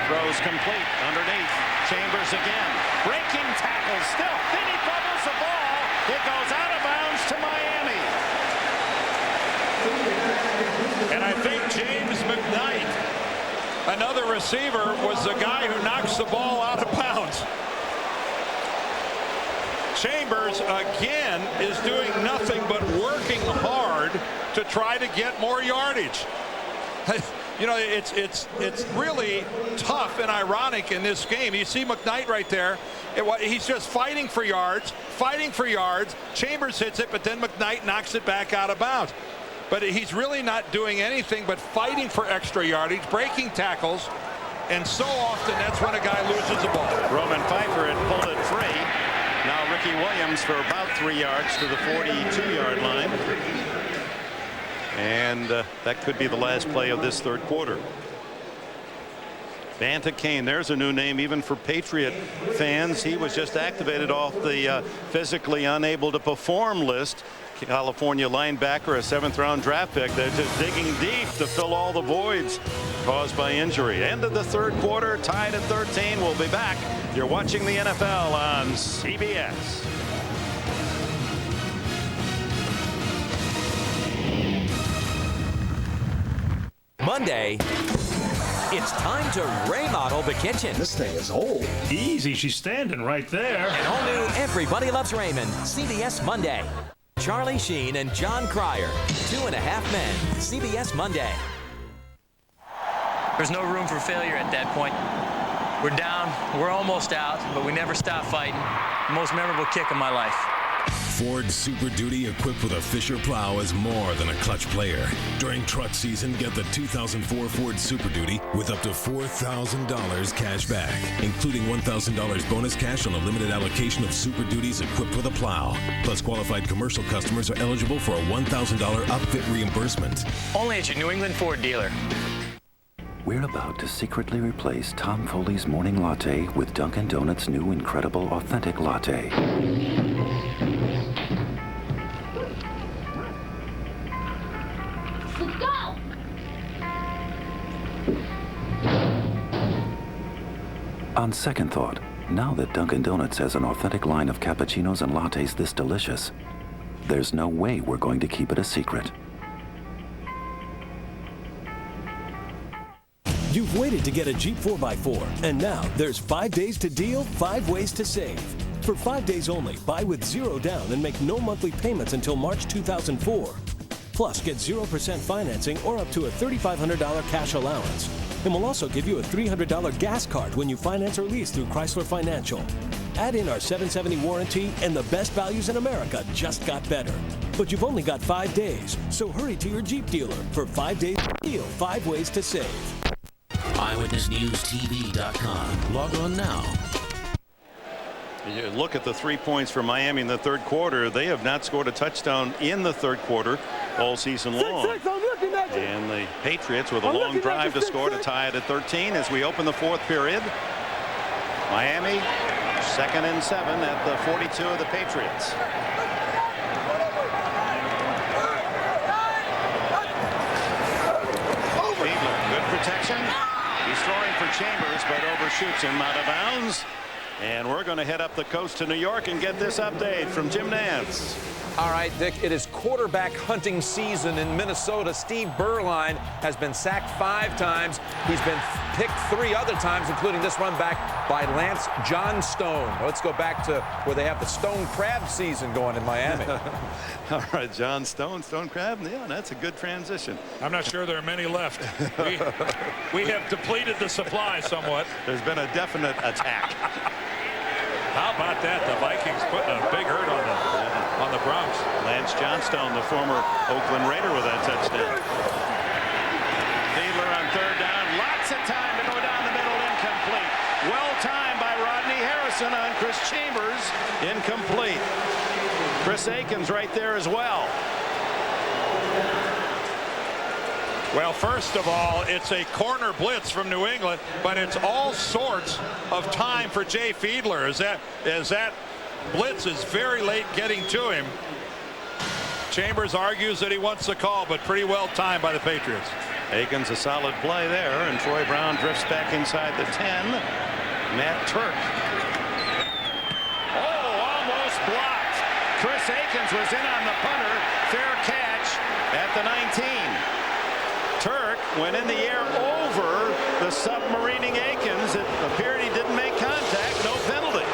Throws complete underneath. Chambers again. Breaking tackle still. Then he fumbles the ball. It goes out of bounds to Miami. And I think James McKnight, another receiver, was the guy who knocks the ball out of bounds. Chambers, again, is doing nothing but working hard to try to get more yardage. You know, it's really tough and ironic in this game. You see McKnight right there. He's just fighting for yards. Chambers hits it, but then McKnight knocks it back out of bounds. But he's really not doing anything but fighting for extra yardage, breaking tackles, and so often that's when a guy loses the ball. Roman Pfeiffer had pulled it free. Now Ricky Williams for about 3 yards to the 42-yard line. And that could be the last play of this third quarter. Banta Kane, there's a new name even for Patriot fans. He was just activated off the physically unable to perform list. California linebacker, a 7th-round draft pick. They're just digging deep to fill all the voids caused by injury. End of the third quarter, tied at 13. We'll be back. You're watching the NFL on CBS. Monday, it's time to remodel the kitchen. This thing is old. Easy, she's standing right there. An all-new Everybody Loves Raymond, CBS Monday. Charlie Sheen and John Cryer, 2.5 Men, CBS Monday. There's no room for failure at that point. We're down, we're almost out, but we never stop fighting. The most memorable kick of my life. Ford Super Duty equipped with a Fisher plow is more than a clutch player. During truck season, get the 2004 Ford Super Duty with up to $4,000 cash back, including $1,000 bonus cash on a limited allocation of Super Duties equipped with a plow. Plus, qualified commercial customers are eligible for a $1,000 upfit reimbursement. Only at your New England Ford dealer. We're about to secretly replace Tom Foley's morning latte with Dunkin' Donuts' new incredible authentic latte. Let's go! On second thought, now that Dunkin' Donuts has an authentic line of cappuccinos and lattes this delicious, there's no way we're going to keep it a secret. You've waited to get a Jeep 4x4, and now there's 5 days to deal, 5 ways to save. For 5 days only, buy with 0 down and make no monthly payments until March 2004. Plus, get 0% financing or up to a $3,500 cash allowance. And we'll also give you a $300 gas card when you finance or lease through Chrysler Financial. Add in our 770 warranty, and the best values in America just got better. But you've only got 5 days, so hurry to your Jeep dealer for 5 days to deal, 5 ways to save. EyewitnessNewsTV.com. Log on now. You look at the 3 points for Miami in the third quarter. They have not scored a touchdown in the third quarter all season long. And the Patriots with a long drive to score to tie it at 13 as we open the fourth period. Miami 2nd and 7 at the 42 of the Patriots. Fiedler, good protection. He's throwing for Chambers, but overshoots him out of bounds. And we're going to head up the coast to New York and get this update from Jim Nantz. All right, Dick, it is quarterback hunting season in Minnesota. Steve Berline has been sacked 5 times. He's been picked 3 other times, including this run back by Lance Johnstone. Let's go back to where they have the Stone Crab season going in Miami. All right, John Stone Crab. Yeah, that's a good transition. I'm not sure there are many left. We have depleted the supply somewhat. There's been a definite attack. How about that? The Vikings putting a big hurt on the Bronx. Lance Johnstone, the former Oakland Raider, with that touchdown. Fiedler on third down. Lots of time to go down the middle. Incomplete. Well timed by Rodney Harrison on Chris Chambers. Incomplete. Chris Akins right there as well. Well, first of all, it's a corner blitz from New England, but it's all sorts of time for Jay Fiedler as that blitz is very late getting to him. Chambers argues that he wants the call, but pretty well timed by the Patriots. Akins a solid play there, and Troy Brown drifts back inside the 10. Matt Turk. Oh, almost blocked. Chris Akins was in on the punter. Fair catch at the 19. Turk went in the air over the submarining Akins. It appeared he didn't make contact. No penalty.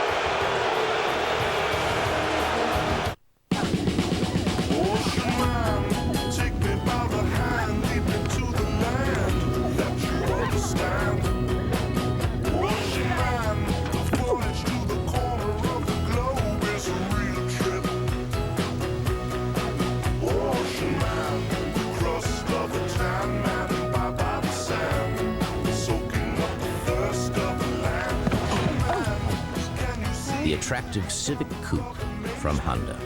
attractive Civic Coupe from Honda.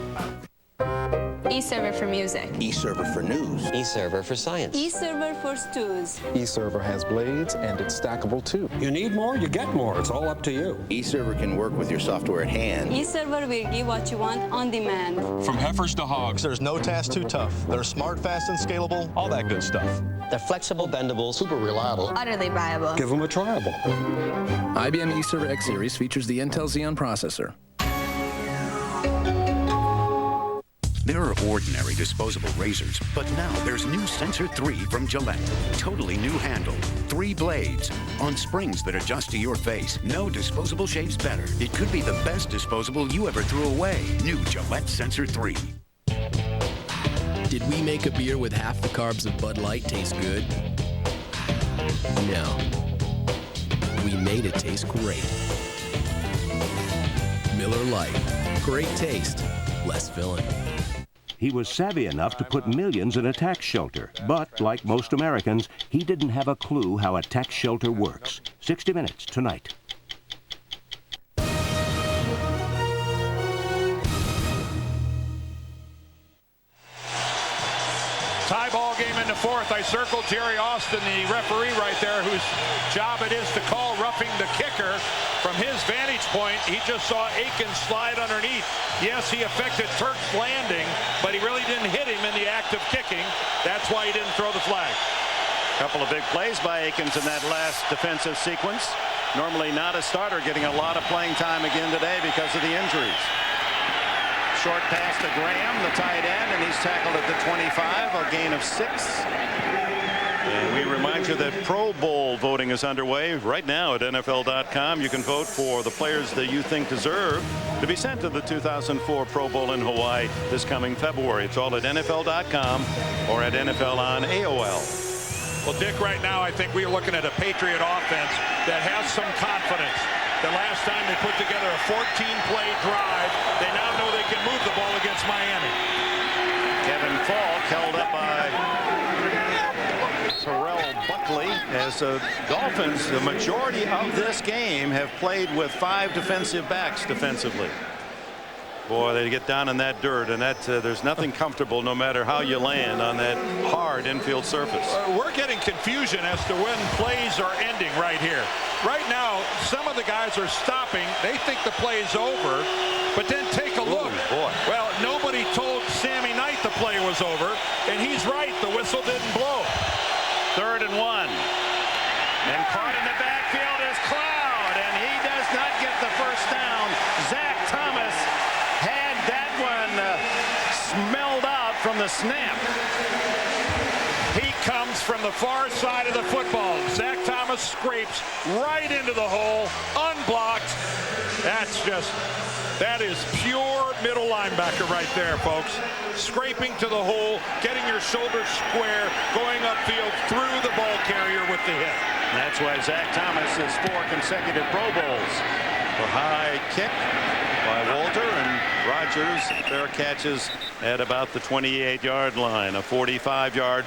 E-server for music. E-server for news. E-server for science. E-server for stews. E-server has blades and it's stackable too. You need more, you get more. It's all up to you. E-server can work with your software at hand. E-server will give what you want on demand. From heifers to hogs. There's no task too tough. They're smart, fast, and scalable. All that good stuff. They're flexible, bendable, super reliable. Utterly viable. Give them a triable. IBM eServer X Series features the Intel Xeon processor. There are ordinary disposable razors, but now there's new Sensor 3 from Gillette. Totally new handle, 3 blades, on springs that adjust to your face. No disposable shaves better. It could be the best disposable you ever threw away. New Gillette Sensor 3. Did we make a beer with half the carbs of Bud Light taste good? No. We made it taste great. Miller Lite. Great taste, less filling. He was savvy enough to put millions in a tax shelter, but like most Americans, he didn't have a clue how a tax shelter works. 60 Minutes tonight. Tie ball game in the fourth. I circled Jerry Austin, the referee right there, whose job it is to call roughing the kicker. From his vantage point, he just saw Aikens slide underneath. Yes, he affected Turk's landing, but he really didn't hit him in the act of kicking. That's why he didn't throw the flag. Couple of big plays by Aikens in that last defensive sequence. Normally not a starter, getting a lot of playing time again today because of the injuries. Short pass to Graham, the tight end, and he's tackled at the 25, a gain of 6. And we remind you that Pro Bowl voting is underway right now at NFL.com. You can vote for the players that you think deserve to be sent to the 2004 Pro Bowl in Hawaii this coming February. It's all at NFL.com or at NFL on AOL. Well, Dick, right now I think we're looking at a Patriot offense that has some confidence. The last time they put together a 14-play drive, they now know they can move the ball against Miami. Kevin Falk held up by Terrell Buckley as the Dolphins, the majority of this game, have played with 5 defensive backs defensively. Boy, they get down in that dirt, and that there's nothing comfortable no matter how you land on that hard infield surface. We're getting confusion as to when plays are ending right here. Right now, some of the guys are stopping. They think the play is over, but then take a look. Boy. Well, nobody told Sammy Knight the play was over, and he's right. The whistle didn't blow. 3rd and 1. And caught in the backfield is Cloud, and he does not get the first down. Zach Thomas had that one smelled out from the snap. He comes from the far side of the football. Zach Thomas scrapes right into the hole, unblocked. That is pure middle linebacker right there, folks. Scraping to the hole, getting your shoulders square, going upfield through the ball carrier with the hit. That's why Zach Thomas is 4 consecutive Pro Bowls. A high kick by Walter, and Rodgers, fair catches at about the 28-yard line, a 45-yard.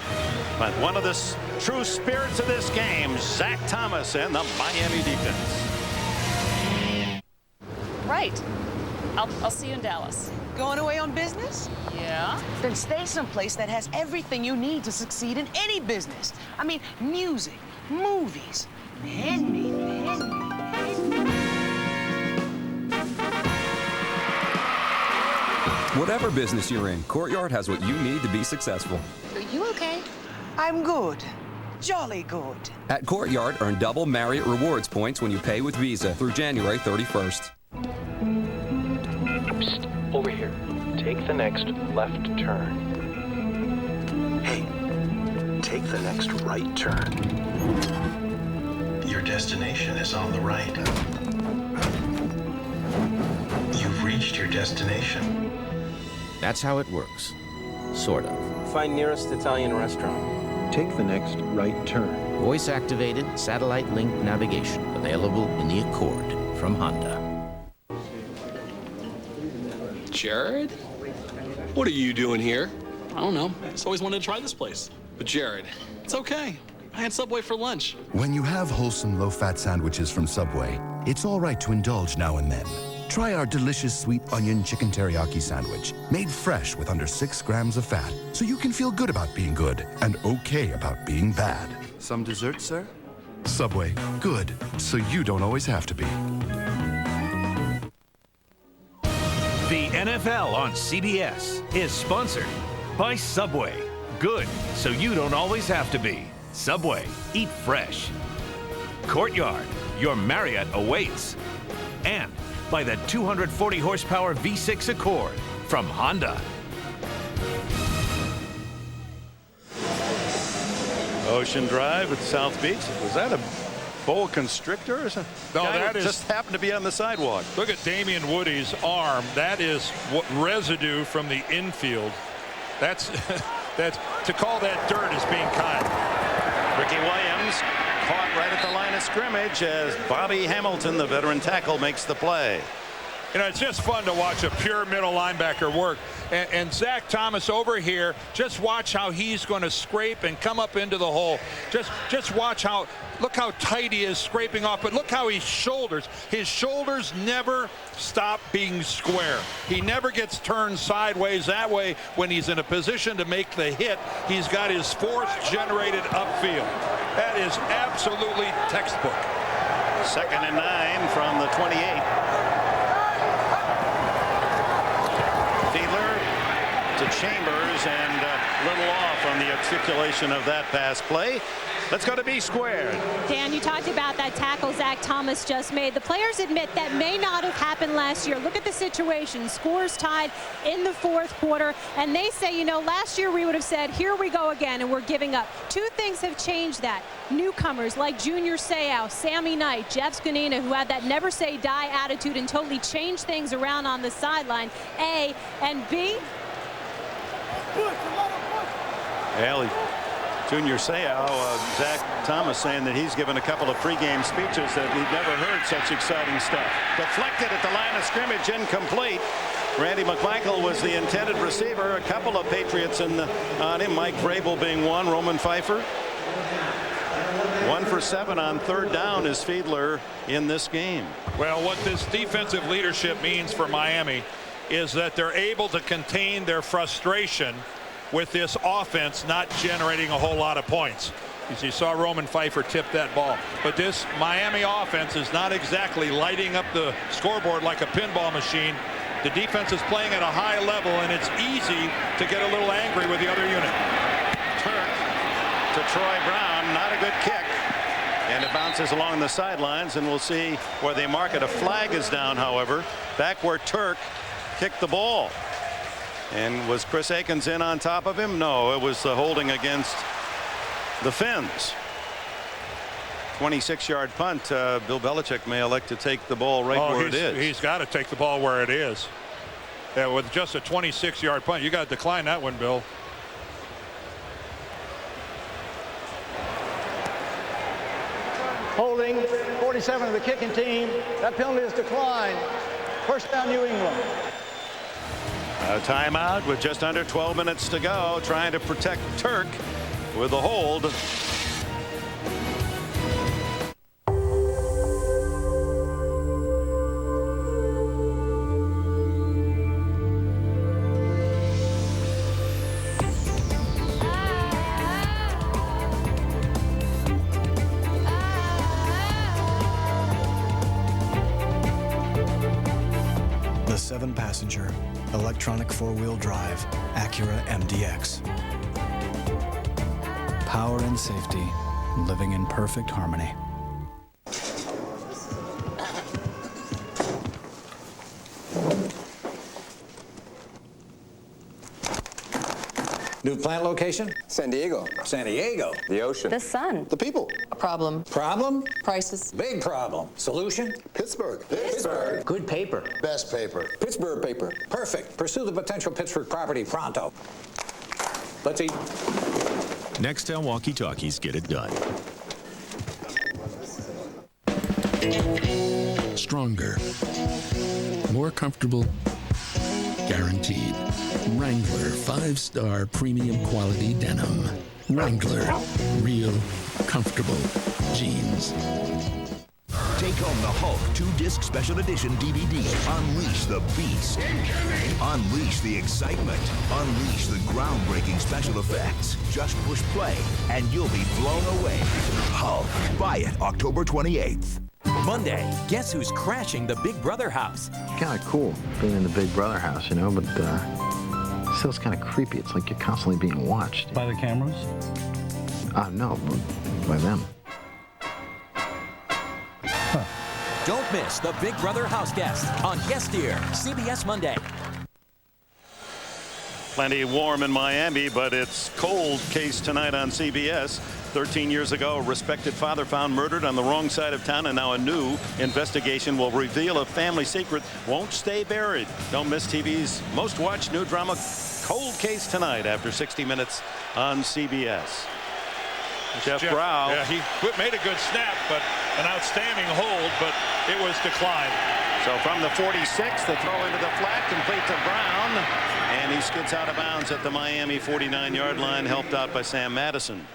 But one of the true spirits of this game, Zach Thomas and the Miami defense. Right. I'll see you in Dallas. Going away on business? Yeah. Then stay someplace that has everything you need to succeed in any business. I mean, music, movies, Whatever business you're in, Courtyard has what you need to be successful. Are you okay? I'm good. Jolly good. At Courtyard, earn double Marriott Rewards points when you pay with Visa through January 31st. Psst, over here. Take the next left turn. Hey, take the next right turn. Your destination is on the right. You've reached your destination. That's how it works. Sort of. Find nearest Italian restaurant. Take the next right turn. Voice-activated, satellite-linked navigation available in the Accord from Honda. Jared? What are you doing here? I don't know. I just always wanted to try this place. But Jared, it's okay. I had Subway for lunch. When you have wholesome, low-fat sandwiches from Subway, it's all right to indulge now and then. Try our delicious sweet onion chicken teriyaki sandwich, made fresh with under 6 grams of fat, so you can feel good about being good and okay about being bad. Some dessert, sir? Subway, good, so you don't always have to be. The NFL on CBS is sponsored by Subway. Good, so you don't always have to be. Subway, eat fresh. Courtyard, your Marriott awaits. And by the 240 horsepower V6 Accord from Honda. Ocean Drive at South Beach. Was that a boa constrictor or something? No, Guy that just happened to be on the sidewalk. Look at Damian Woody's arm. That is what residue from the infield. That's to call that dirt is being kind. Ricky Williams caught right at the line of scrimmage as Bobby Hamilton, the veteran tackle, makes the play. You know, it's just fun to watch a pure middle linebacker work. And Zach Thomas over here, just watch how he's going to scrape and come up into the hole. Just watch how, look how tight he is scraping off, but look how his shoulders never stop being square. He never gets turned sideways. That way, when he's in a position to make the hit, he's got his force generated upfield. That is absolutely textbook. 2nd and 9 from the 28. To Chambers, and a little off on the articulation of that pass play. Let's go to B squared. Dan, you talked about that tackle Zach Thomas just made. The players admit that may not have happened last year. Look at the situation. Scores tied in the 4th quarter, and they say, you know, last year we would have said, here we go again, and we're giving up. 2 things have changed that. Newcomers like Junior Seau, Sammy Knight, Jeff Scanina, who had that never say die attitude and totally changed things around on the sideline. A, and B, Haley, Junior Seau, Zach Thomas saying that he's given a couple of pregame speeches that we've never heard such exciting stuff. Deflected at the line of scrimmage, incomplete. Randy McMichael was the intended receiver. A couple of Patriots on him, Mike Vrabel being one, Roman Pfeiffer. 1 for 7 on 3rd down is Fiedler in this game. Well, what this defensive leadership means for Miami is that they're able to contain their frustration with this offense not generating a whole lot of points. As you saw Roman Pfeiffer tip that ball. But this Miami offense is not exactly lighting up the scoreboard like a pinball machine. The defense is playing at a high level, and it's easy to get a little angry with the other unit. Turk to Troy Brown, not a good kick. And it bounces along the sidelines, and we'll see where they mark it. A flag is down, however, back where Turk kicked the ball. And was Chris Akins in on top of him? No, it was the holding against the Finns. 26-yard punt. Bill Belichick may elect to take the ball where it is. He's got to take the ball where it is. Yeah, with just a 26-yard punt, you got to decline that one, Bill. Holding 47 of the kicking team. That penalty is declined. First down, New England. A timeout with just under 12 minutes to go, trying to protect Turk with a hold. The 7-passenger, electronic 4-wheel drive Acura MDX. Power and safety, living in perfect harmony. New plant location? San Diego. San Diego. The ocean. The sun. The people. A problem. Problem? Prices. Big problem. Solution? Pittsburgh. Pittsburgh. Good paper. Best paper. Pittsburgh paper. Perfect. Pursue the potential Pittsburgh property pronto. Let's eat. Nextel walkie-talkies get it done. Stronger. More comfortable. Guaranteed. Wrangler 5-star premium quality denim. Wrangler. Real comfortable jeans. Take home the Hulk 2-disc special edition DVD. Unleash the beast. Unleash the excitement. Unleash the groundbreaking special effects. Just push play, and you'll be blown away. Hulk. Buy it October 28th. Monday, guess who's crashing the Big Brother house? Kind of cool being in the Big Brother house, you know, but still it's kind of creepy. It's like you're constantly being watched. By the cameras? No, by them. Don't miss the Big Brother house guest on Guest Ear, CBS Monday. Plenty warm in Miami, but it's cold case tonight on CBS. 13 years ago, a respected father found murdered on the wrong side of town, and now a new investigation will reveal a family secret won't stay buried. Don't miss TV's most watched new drama, Cold Case, tonight after 60 Minutes on CBS. Jeff Brow. Yeah, he made a good snap, but an outstanding hold, but it was declined. So from the 46, the throw into the flat, complete to Brown, and he skids out of bounds at the Miami 49-yard line, helped out by Sam Madison.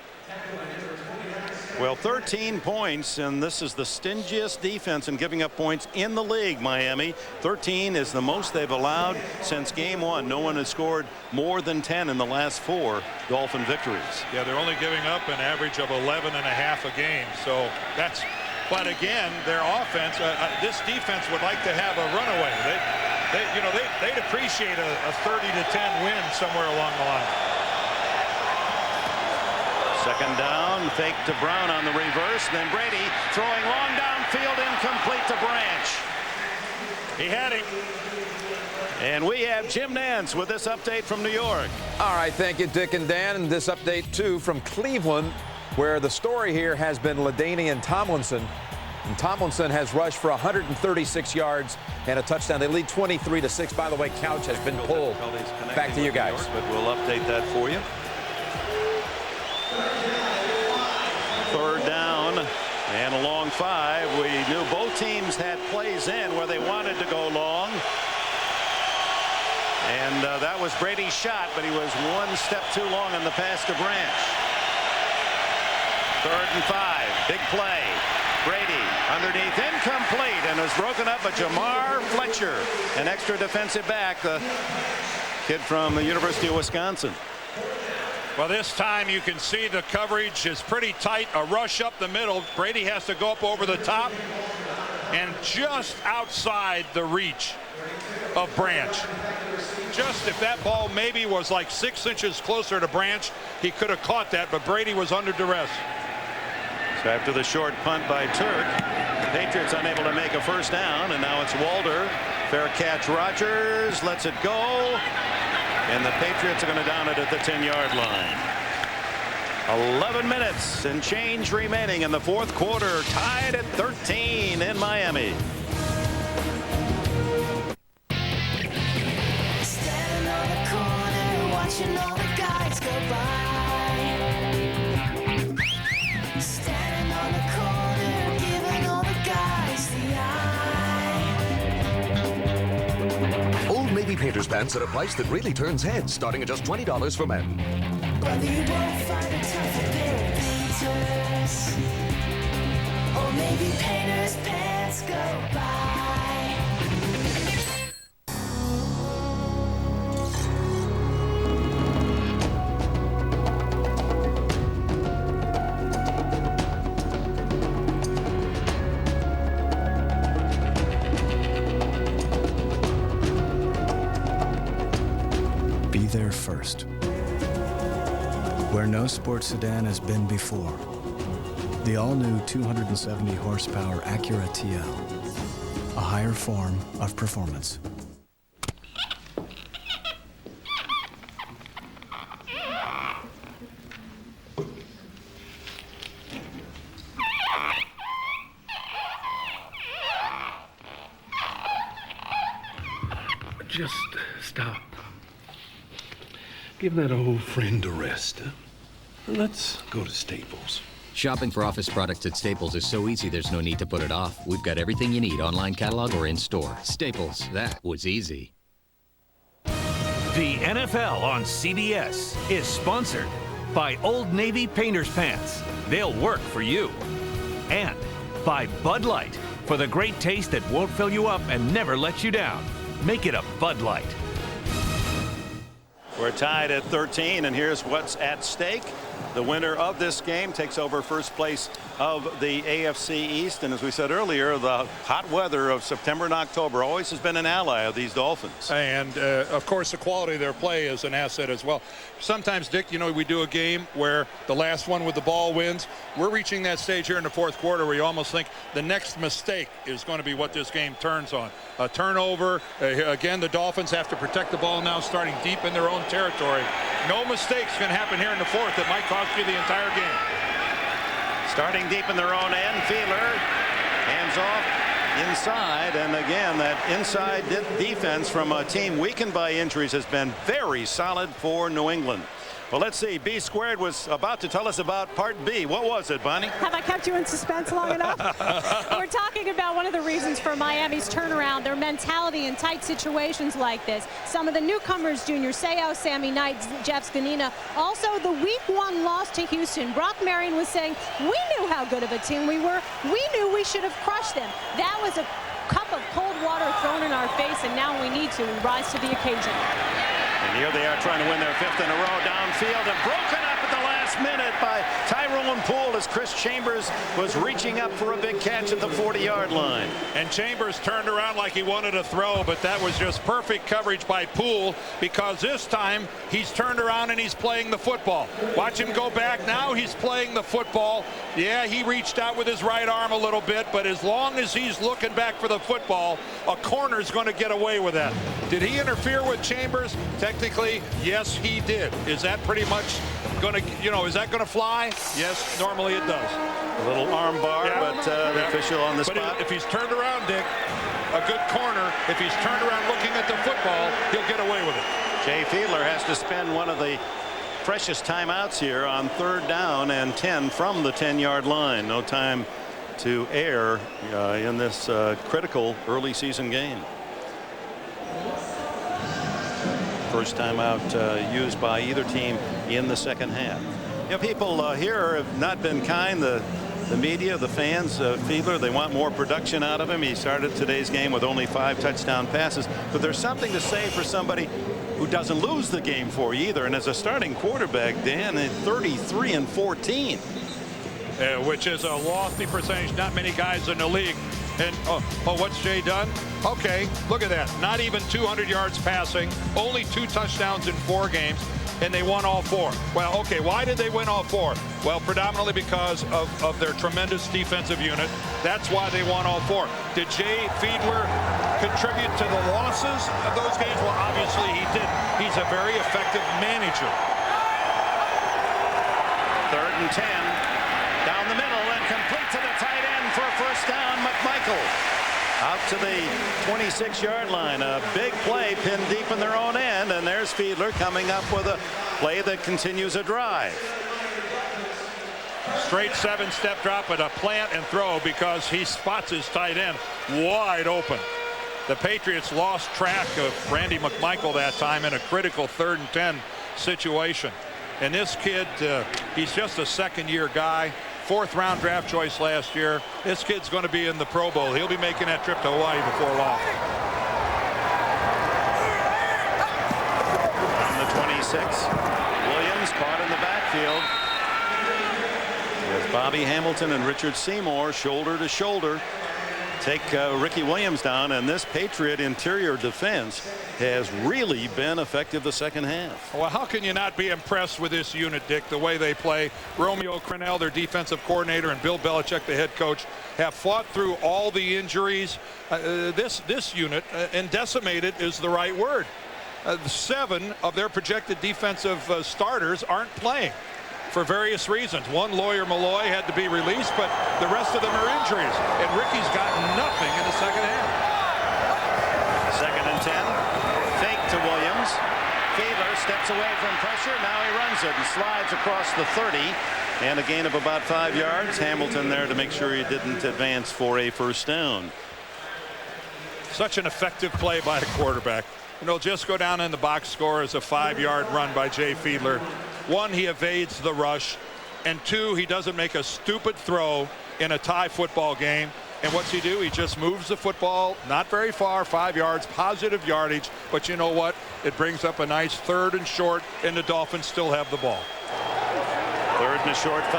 Well, 13 points, and this is the stingiest defense in giving up points in the league, Miami. 13 is the most they've allowed since game one. No one has scored more than 10 in the last 4 Dolphin victories. Yeah, they're only giving up an average of 11.5 a game. So that's, but again, their offense, this defense would like to have a runaway. They'd appreciate a 30-10 win somewhere along the line. Second down, fake to Brown on the reverse, then Brady throwing long downfield, incomplete to Branch. He had him. And we have Jim Nance with this update from New York. All right, thank you, Dick and Dan. And this update, too, from Cleveland, where the story here has been LaDainian Tomlinson. And Tomlinson has rushed for 136 yards and a touchdown. They lead 23-6. By the way, Couch has been pulled. Back to you guys. York, but we'll update that for you. Third down and a long 5. We knew both teams had plays in where they wanted to go long. And that was Brady's shot, but he was one step too long on the pass to Branch. 3rd and 5. Big play. Brady underneath, incomplete, and was broken up by Jamar Fletcher, an extra defensive back, the kid from the University of Wisconsin. Well, this time you can see the coverage is pretty tight. A rush up the middle. Brady has to go up over the top and just outside the reach of Branch. Just if that ball maybe was like 6 inches closer to Branch, he could have caught that, but Brady was under duress. So after the short punt by Turk, the Patriots unable to make a first down, and now it's Walder. Fair catch, Rodgers lets it go. And the Patriots are going to down it at the 10-yard line. 11 minutes and change remaining in the 4th quarter, tied at 13 in Miami. Standing on the corner, watching all the guys go by. Standing on the corner, giving all the guys the eye. Old Navy Painter's Pants at a price that really turns heads, starting at just $20 for men. Brother, you won't find a tougher pair of painters. Old Navy Painter's Pants go by. Be there first, where no sports sedan has been before. The all-new 270 horsepower Acura TL, a higher form of performance. Just stop. Give that old friend a rest. Let's go to Staples. Shopping for office products at Staples is so easy there's no need to put it off. We've got everything you need, online catalog or in store. Staples, that was easy. The NFL on CBS is sponsored by Old Navy Painter's Pants. They'll work for you. And by Bud Light. For the great taste that won't fill you up and never lets you down, make it a Bud Light. We're tied at 13, and here's what's at stake. The winner of this game takes over first place of the AFC East. And as we said earlier, the hot weather of September and October always has been an ally of these Dolphins. And, of course, the quality of their play is an asset as well. Sometimes, Dick, you know, we do a game where the last one with the ball wins. We're reaching that stage here in the fourth quarter where you almost think the next mistake is going to be what this game turns on. A turnover. Again, the Dolphins have to protect the ball now, starting deep in their own territory. No mistakes can happen here in the fourth that might cost you the entire game. Starting deep in their own end, Fiedler hands off inside, and again that inside defense from a team weakened by injuries has been very solid for New England. Well, let's see. B Squared was about to tell us about part B. What was it, Bonnie? Have I kept you in suspense long enough? We're talking about one of the reasons for Miami's turnaround, their mentality in tight situations like this. Some of the newcomers, Junior Seau, Sammy Knight, Jeff Sganina. Also, the Week 1 loss to Houston. Brock Marion was saying, we knew how good of a team we were. We knew we should have crushed them. That was a cup of cold water thrown in our face, and now we need to rise to the occasion. And here they are trying to win their fifth in a row downfield and broken up at the last minute by Tyrone Poole as Chris Chambers was reaching up for a big catch at the 40-yard line. And Chambers turned around like he wanted to throw, but that was just perfect coverage by Poole because this time he's turned around and he's playing the football. Watch him go back. Now he's playing the football. Yeah, he reached out with his right arm a little bit, but as long as he's looking back for the football, a corner's going to get away with that. Did he interfere with Chambers? Technically, yes, he did. Is that pretty much going to, you know, is that going to fly? Yes, normally it does. A little arm bar, yeah, but the official on the spot. If he's turned around, Dick, a good corner, if he's turned around looking at the football, he'll get away with it. Jay Fiedler has to spend one of the precious timeouts here on 3rd down and 10 from the 10-yard line. No time to air in this critical early season game. First timeout used by either team in the second half. You know, people here have not been kind. The media, the fans, Fiedler, they want more production out of him. He started today's game with only 5 touchdown passes, but there's something to say for somebody who doesn't lose the game for you either. And as a starting quarterback, Dan, at 33-14. Which is a lofty percentage. Not many guys in the league. And what's Jay done? Okay, look at that. Not even 200 yards passing, only 2 touchdowns in 4 games, and they won all 4. Well, okay, why did they win all 4? Well, predominantly because of their tremendous defensive unit. That's why they won all 4. Did Jay Fiedler contribute to the losses of those games? Well, obviously he did. He's a very effective manager. 3rd and 10. Down the middle and complete to the tight end for a first down. McMichael out to the 26-yard line. A big play pinned deep in their own end, and there's Fiedler coming up with a play that continues a drive. Straight 7-step drop at a plant and throw because he spots his tight end wide open. The Patriots lost track of Randy McMichael that time in a critical 3rd and 10 situation. And this kid, he's just a second-year guy. 4th-round draft choice last year. This kid's going to be in the Pro Bowl. He'll be making that trip to Hawaii before long. On the 26, Williams caught in the backfield. As Bobby Hamilton and Richard Seymour shoulder to shoulder take Ricky Williams down, and this Patriot interior defense has really been effective the second half. Well, how can you not be impressed with this unit, Dick, the way they play? Romeo Crennel, their defensive coordinator, and Bill Belichick, the head coach, have fought through all the injuries. This unit, and decimated is the right word. 7 of their projected defensive starters aren't playing for various reasons. One, Lawyer Malloy, had to be released, but the rest of them are injuries. And Ricky's got nothing in the second half. 2nd and 10. Fake to Williams. Fiedler steps away from pressure. Now he runs it and slides across the 30. And a gain of about 5 yards. Hamilton there to make sure he didn't advance for a first down. Such an effective play by a quarterback. And he'll just go down in the box score as a 5-yard run by Jay Fiedler. 1, he evades the rush, and 2, he doesn't make a stupid throw in a tie football game. And what's he do? He just moves the football not very far, 5 yards, positive yardage. But you know what? It brings up a nice 3rd and short, and the Dolphins still have the ball. 3rd and a short 5.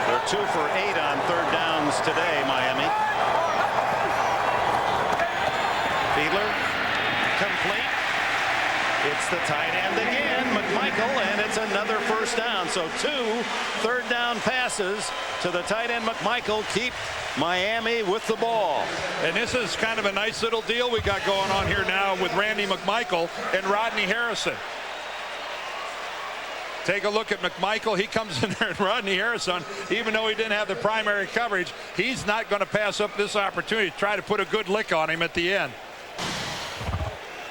They're 2 for 8 on 3rd downs today, Miami. Fiedler, complete. It's the tight end again, McMichael, and it's another 1st down. So 2 3rd down passes to the tight end McMichael keep Miami with the ball. And this is kind of a nice little deal we got going on here now with Randy McMichael and Rodney Harrison. Take a look at McMichael. He comes in there, and Rodney Harrison, even though he didn't have the primary coverage, he's not going to pass up this opportunity to try to put a good lick on him at the end.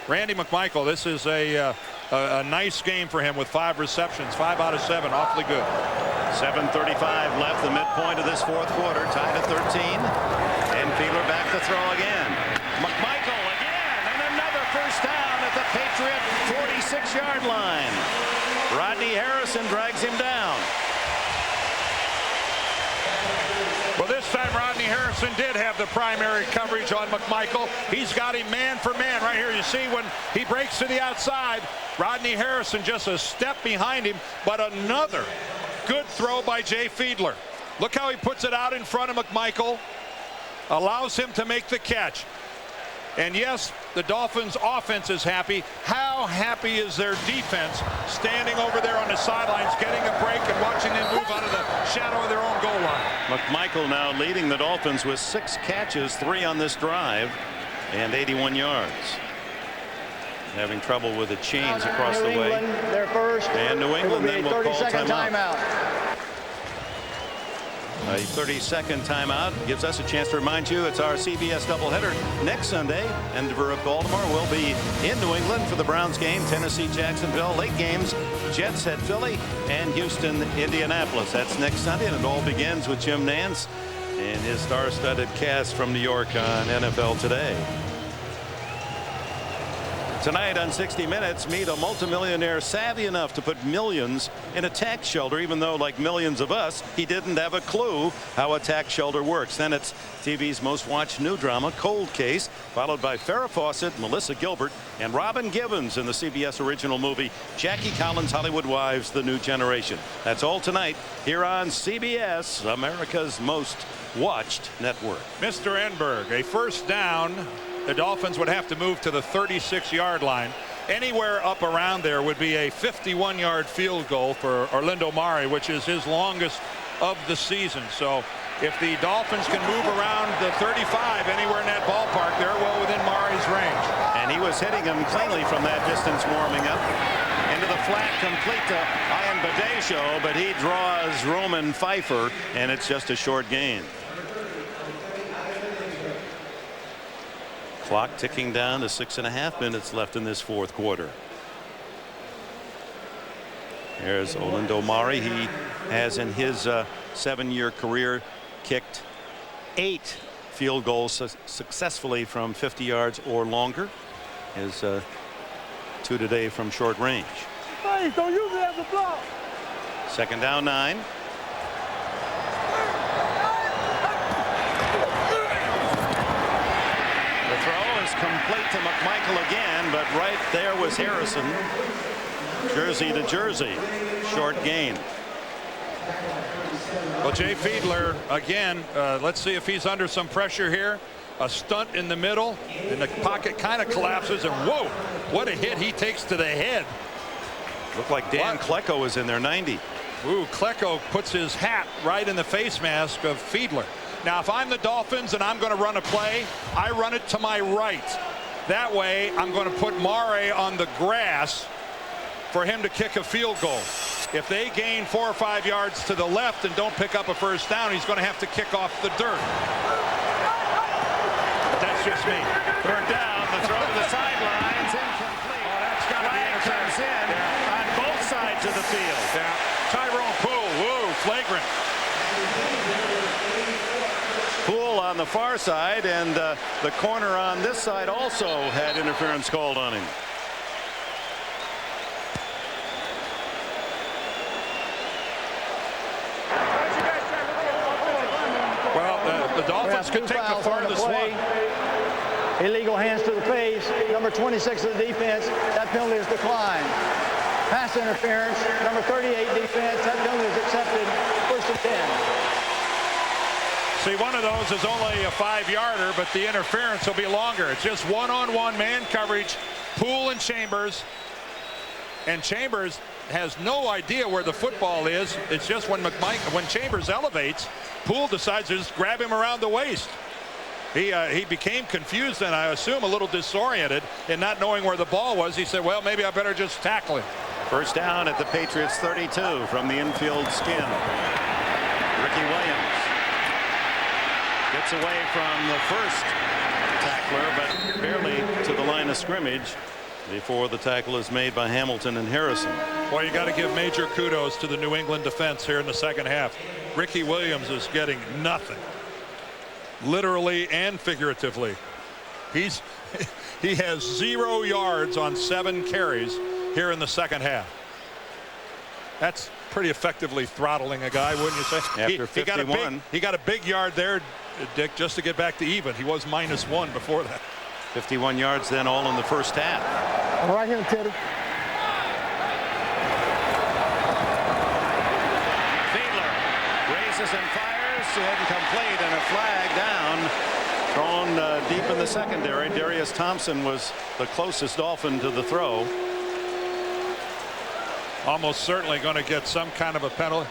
Randy McMichael, this is a nice game for him with 5 receptions, 5 out of 7, awfully good. 7:35 left, the midpoint of this 4th quarter, tied at 13. And Fiedler back to throw again. McMichael again, and another 1st down at the Patriot 46-yard line. Rodney Harrison drags him down. Well, this time Rodney Harrison did have the primary coverage on McMichael. He's got him man for man right here. You see when he breaks to the outside, Rodney Harrison just a step behind him, but another good throw by Jay Fiedler. Look how he puts it out in front of McMichael, allows him to make the catch. And yes, the Dolphins offense is happy. How happy is their defense standing over there on the sidelines, getting a break and watching them move out of the shadow of their own goal line? McMichael now leading the Dolphins with 6 catches, 3 on this drive, and 81 yards. Having trouble with the chains across the way. They're first. And New England then will call 30-second timeout. A 30-second timeout gives us a chance to remind you it's our CBS doubleheader next Sunday. Denver of Baltimore will be in New England for the Browns game. Tennessee, Jacksonville. Late games, Jets at Philly and Houston, Indianapolis. That's next Sunday, and it all begins with Jim Nantz and his star-studded cast from New York on NFL Today. Tonight on 60 Minutes, meet a multimillionaire savvy enough to put millions in a tax shelter, even though, like millions of us, he didn't have a clue how a tax shelter works. Then it's TV's most watched new drama, Cold Case, followed by Farrah Fawcett, Melissa Gilbert, and Robin Givens in the CBS original movie Jackie Collins' Hollywood Wives: The New Generation. That's all tonight here on CBS, America's most watched network. Mr. Enberg, a 1st down. The Dolphins would have to move to the 36-yard line. Anywhere up around there would be a 51-yard field goal for Orlando Mari, which is his longest of the season. So if the Dolphins can move around the 35 anywhere in that ballpark, they're well within Mari's range. And he was hitting him cleanly from that distance warming up. Into the flat, complete to Ian Badesho, but he draws Roman Pfeiffer, and it's just a short gain. Clock ticking down to 6.5 minutes left in this 4th quarter. There's Orlando Mari. He has in his 7-year career kicked 8 field goals successfully from 50 yards or longer. His 2 today from short range. Hey, don't use it as a block. 2nd down 9. Complete to McMichael again, but right there was Harrison. Jersey to jersey. Short gain. Well, Jay Fiedler again, let's see if he's under some pressure here. A stunt in the middle, and the pocket kind of collapses, and whoa, what a hit he takes to the head. Looked like Dan Klecko was in there, 90. Ooh, Klecko puts his hat right in the face mask of Fiedler. Now, if I'm the Dolphins and I'm going to run a play, I run it to my right. That way, I'm going to put Mare on the grass for him to kick a field goal. If they gain 4 or 5 yards to the left and don't pick up a 1st down, he's going to have to kick off the dirt. But that's just me. 3rd down, the throw to the sidelines, incomplete. Oh, that's got to be comes in on both sides of the field. Yeah. Tyrone Poole, whoa, flagrant. Poole on the far side, and the corner on this side also had interference called on him. Well, the Dolphins could take the farthest one. Illegal hands to the face. Number 26 of the defense. That penalty is declined. Pass interference. Number 38 defense. That penalty is accepted. First and 10. See, one of those is only a 5-yarder, but the interference will be longer. It's just one-on-one man coverage. Poole and Chambers. And Chambers has no idea where the football is. It's just when Chambers elevates, Poole decides to just grab him around the waist. He became confused and I assume a little disoriented in not knowing where the ball was. He said, well, maybe I better just tackle him. First down at the Patriots 32 from the infield skin. Ricky Williams gets away from the first tackler, but barely to the line of scrimmage before the tackle is made by Hamilton and Harrison. Well, you got to give major kudos to the New England defense here in the second half. Ricky Williams is getting nothing, literally and figuratively. He has 0 yards on 7 carries here in the second half. That's pretty effectively throttling a guy, wouldn't you say? After 51. He got a big yard there, Dick, just to get back to even. He was -1 before that. 51 yards then all in the first half. All right here, Teddy. Fiedler raises and fires. Incomplete and a flag down. Thrown deep in the secondary. Darius Thompson was the closest Dolphin to the throw. Almost certainly going to get some kind of a penalty.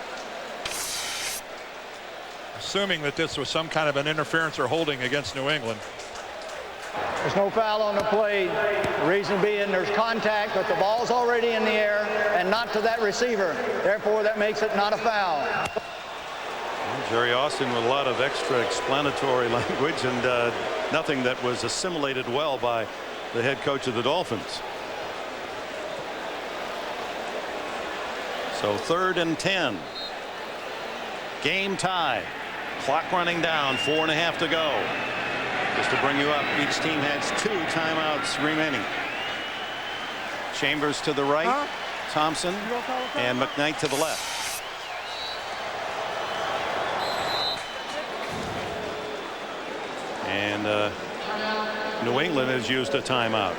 Assuming that this was some kind of an interference or holding against New England. There's no foul on the play. The reason being there's contact, but the ball's already in the air and not to that receiver. Therefore, that makes it not a foul. Jerry Austin with a lot of extra explanatory language and nothing that was assimilated well by the head coach of the Dolphins. So 3rd and 10. Game tie. Clock running down. 4.5 to go. Just to bring you up, each team has 2 timeouts remaining. Chambers to the right, Thompson and McKnight to the left. And New England has used a timeout.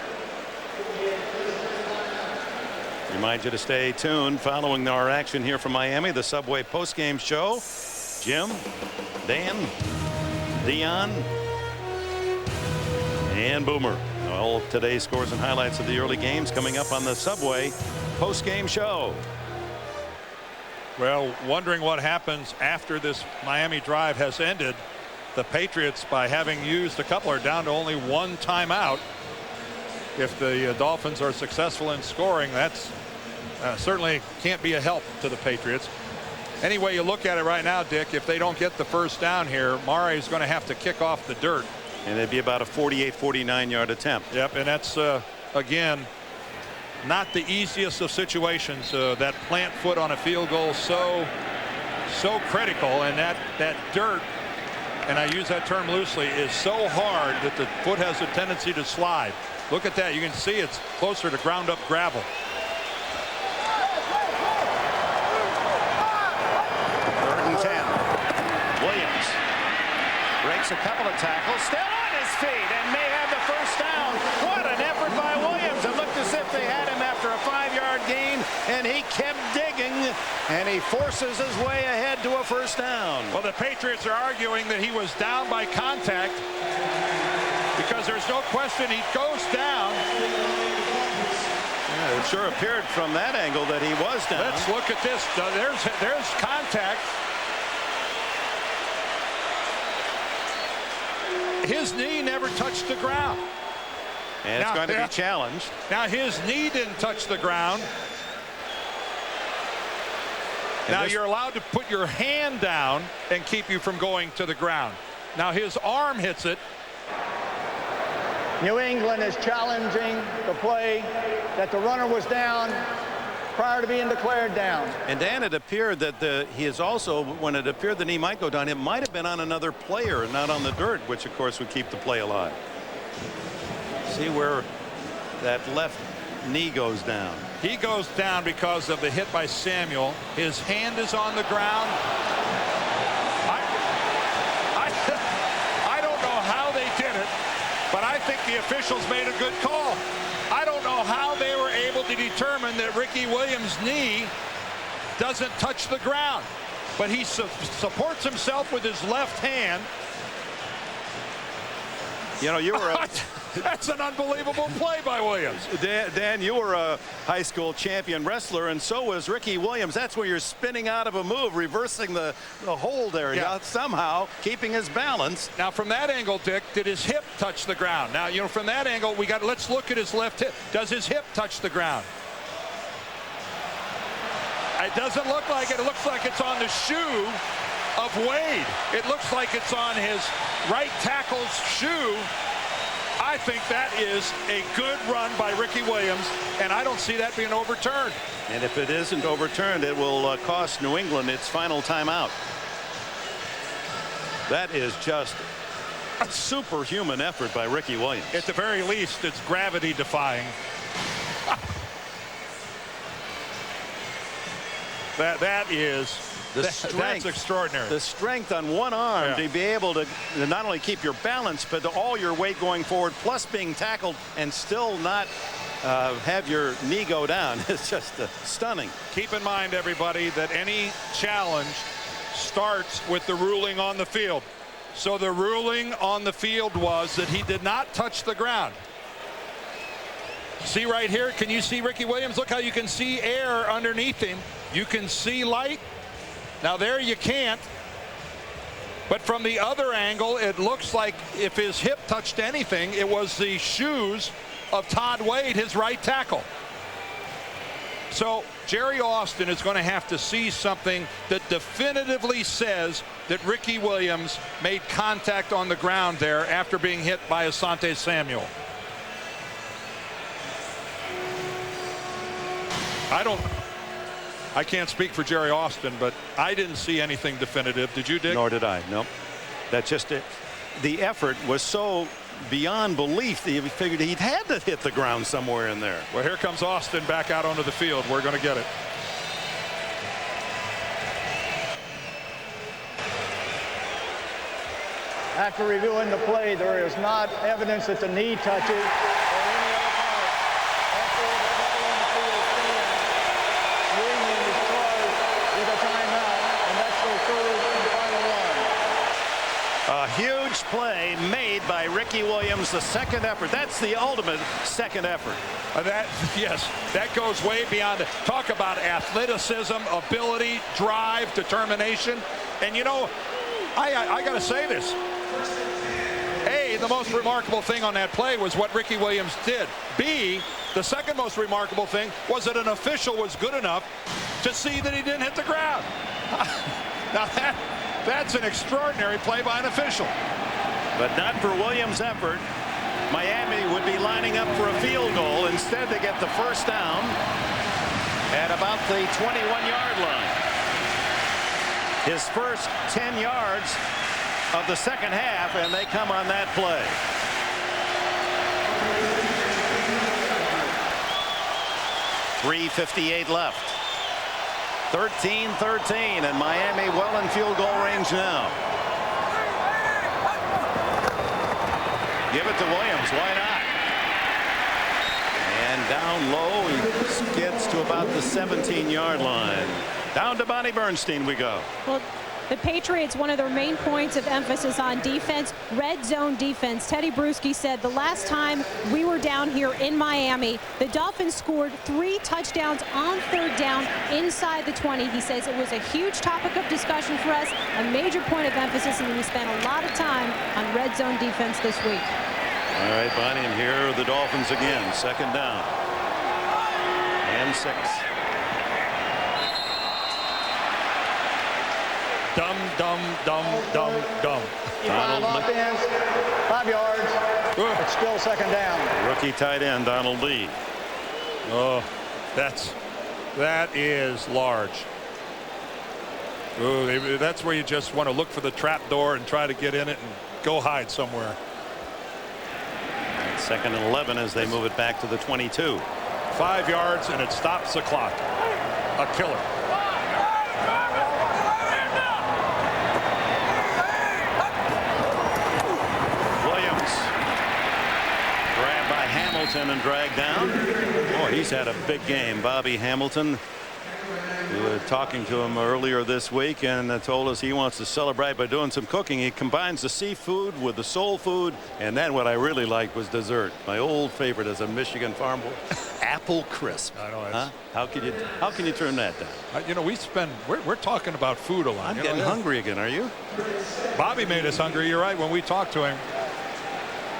Remind you to stay tuned following our action here from Miami, the Subway postgame show. Jim, Dan, Dion, and Boomer. All of today's scores and highlights of the early games coming up on the Subway post-game show. Well, wondering what happens after this Miami drive has ended. The Patriots, by having used a couple, are down to only 1 timeout. If the Dolphins are successful in scoring, that's certainly can't be a help to the Patriots. Anyway, you look at it right now, Dick, if they don't get the first down here, Murray is going to have to kick off the dirt. And it'd be about a 48-49 yard attempt. Yep, and that's again not the easiest of situations. That plant foot on a field goal so critical, and that dirt, and I use that term loosely, is so hard that the foot has a tendency to slide. Look at that. You can see it's closer to ground up gravel. 3rd and 10. Williams breaks a couple of tackles, still on his feet, and may have the first down. What an effort by Williams. It looked as if they had him after a 5-yard gain, and he kept digging, and he forces his way ahead to a first down. Well, the Patriots are arguing that he was down by contact because there's no question he goes down. Yeah, it sure appeared from that angle that he was down. Let's look at this. There's contact. His knee never touched the ground. And it's going to be challenged. Now his knee didn't touch the ground. Now you're allowed to put your hand down and keep you from going to the ground. Now his arm hits it. New England is challenging the play that the runner was down prior to being declared down. And Dan, it appeared that he is also, when it appeared the knee might go down, it might have been on another player, not on the dirt, which of course would keep the play alive. See where that left knee goes down. He goes down because of the hit by Samuel. His hand is on the ground. think the officials made a good call. I don't know how they were able to determine that Ricky Williams' knee doesn't touch the ground, but he supports himself with his left hand. You know, you were that's an unbelievable play by Williams. Dan, you were a high school champion wrestler, and so was Ricky Williams. That's where you're spinning out of a move, reversing the hold there. Yeah. Somehow keeping his balance. Now, from that angle, Dick, did his hip touch the ground? Now, you know, from that angle, let's look at his left hip. Does his hip touch the ground? It doesn't look like it. It looks like it's on the shoe of Wade. It looks like it's on his right tackle's shoe. I think that is a good run by Ricky Williams, and I don't see that being overturned. And if it isn't overturned, it will cost New England its final timeout. That is just a superhuman effort by Ricky Williams. At the very least, it's gravity defying. That's extraordinary. The strength on one arm to be able to not only keep your balance, but all your weight going forward, plus being tackled and still not have your knee go down. It's just stunning. Keep in mind, everybody, that any challenge starts with the ruling on the field. So the ruling on the field was that he did not touch the ground. See right here, can you see Ricky Williams? Look how you can see air underneath him. You can see light. Now there you can't. But from the other angle, it looks like if his hip touched anything, it was the shoes of Todd Wade, his right tackle. So Jerry Austin is going to have to see something that definitively says that Ricky Williams made contact on the ground there after being hit by Asante Samuel. I can't speak for Jerry Austin, but I didn't see anything definitive. Did you, Dick? Nor did I. No. That's just it. The effort was so beyond belief that he figured he'd had to hit the ground somewhere in there. Well, here comes Austin back out onto the field. We're going to get it. After reviewing the play, there is not evidence that the knee touches or any other part. Therefore, the couple on the field stands. New England is charged with a timeout, and that's their third and final one. A huge play made by Ricky Williams, the second effort. That's the ultimate second effort. That goes way beyond it. Talk about athleticism, ability, drive, determination. And you know, I got to say this. A, the most remarkable thing on that play was what Ricky Williams did. B, the second most remarkable thing was that an official was good enough to see that he didn't hit the ground. Now that's an extraordinary play by an official. But not for Williams' effort. Miami would be lining up for a field goal. Instead, they get the first down at about the 21-yard line. His first 10 yards of the second half, and they come on that play. .358 left. 13-13, and Miami well in field goal range now. Give it to Williams. Why not? And down low, he skids to about the 17-yard line. Down to Bonnie Bernstein we go. Well, the Patriots, one of their main points of emphasis on defense, red zone defense. Teddy Bruschi said the last time we were down here in Miami, the Dolphins scored 3 touchdowns on third down inside the 20. He says it was a huge topic of discussion for us, a major point of emphasis, and we spent a lot of time on red zone defense this week. All right, Bonnie, and here are the Dolphins again. Second down. And 6. Dumb, dumb, dumb, dumb, dumb. 5 offense, 5 yards. It's still second down. Rookie tight end Donald Lee. Oh, that is large. Oh, that's where you just want to look for the trap door and try to get in it and go hide somewhere. Second and 11 as they move it back to the 22. 5 yards and it stops the clock. A killer. Hamilton and dragged down. Boy, he's had a big game. Bobby Hamilton. We were talking to him earlier this week and told us he wants to celebrate by doing some cooking. He combines the seafood with the soul food, and then what I really liked was dessert. My old favorite as a Michigan farm boy, apple crisp. I know. Huh? How can you turn that down? You know, we're talking about food a lot. I'm getting hungry again. Are you? Bobby made us hungry. You're right when we talked to him.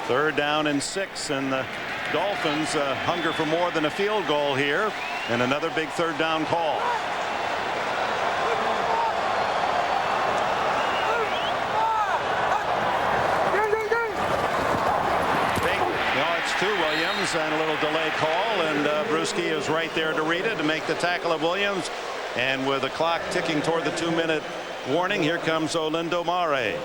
3rd down and 6, and the Dolphins hunger for more than a field goal here, and another big 3rd down call. To Williams, and a little delay call, and Bruschi is right there to read it to make the tackle of Williams. And with the clock ticking toward the 2-minute warning, here comes Olindo Mare.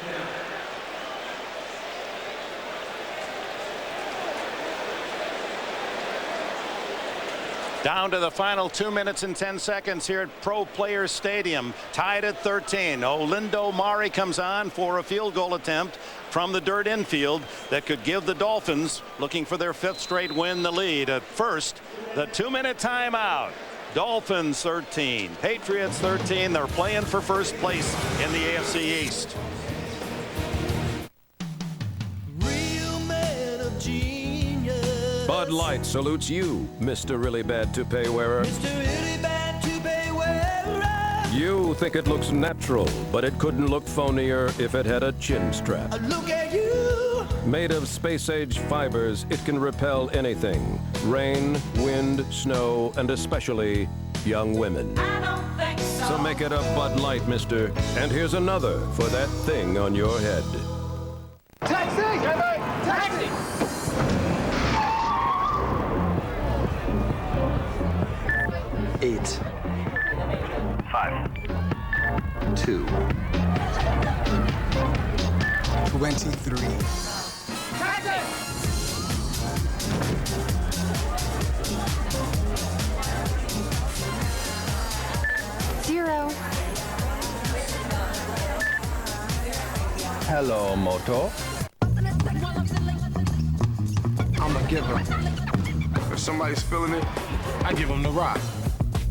Down to the final 2 minutes and 10 seconds here at Pro Players Stadium, tied at 13. Olindo Mare comes on for a field goal attempt from the dirt infield that could give the Dolphins, looking for their 5th straight win, the lead. At first, the 2-minute timeout. Dolphins 13, Patriots 13. They're playing for first place in the AFC East. Bud Light salutes you, Mr. Really Bad Toupee Wearer. Mr. Really Bad Toupee Wearer. You think it looks natural, but it couldn't look phonier if it had a chin strap. Look at you. Made of space-age fibers, it can repel anything. Rain, wind, snow, and especially young women. I don't think so. So make it a Bud Light, mister. And here's another for that thing on your head. Taxi! Taxi! 8. 5. 2. 23. Zero. Hello, Moto. I'm a giver. If somebody's feeling it, I give them the rock.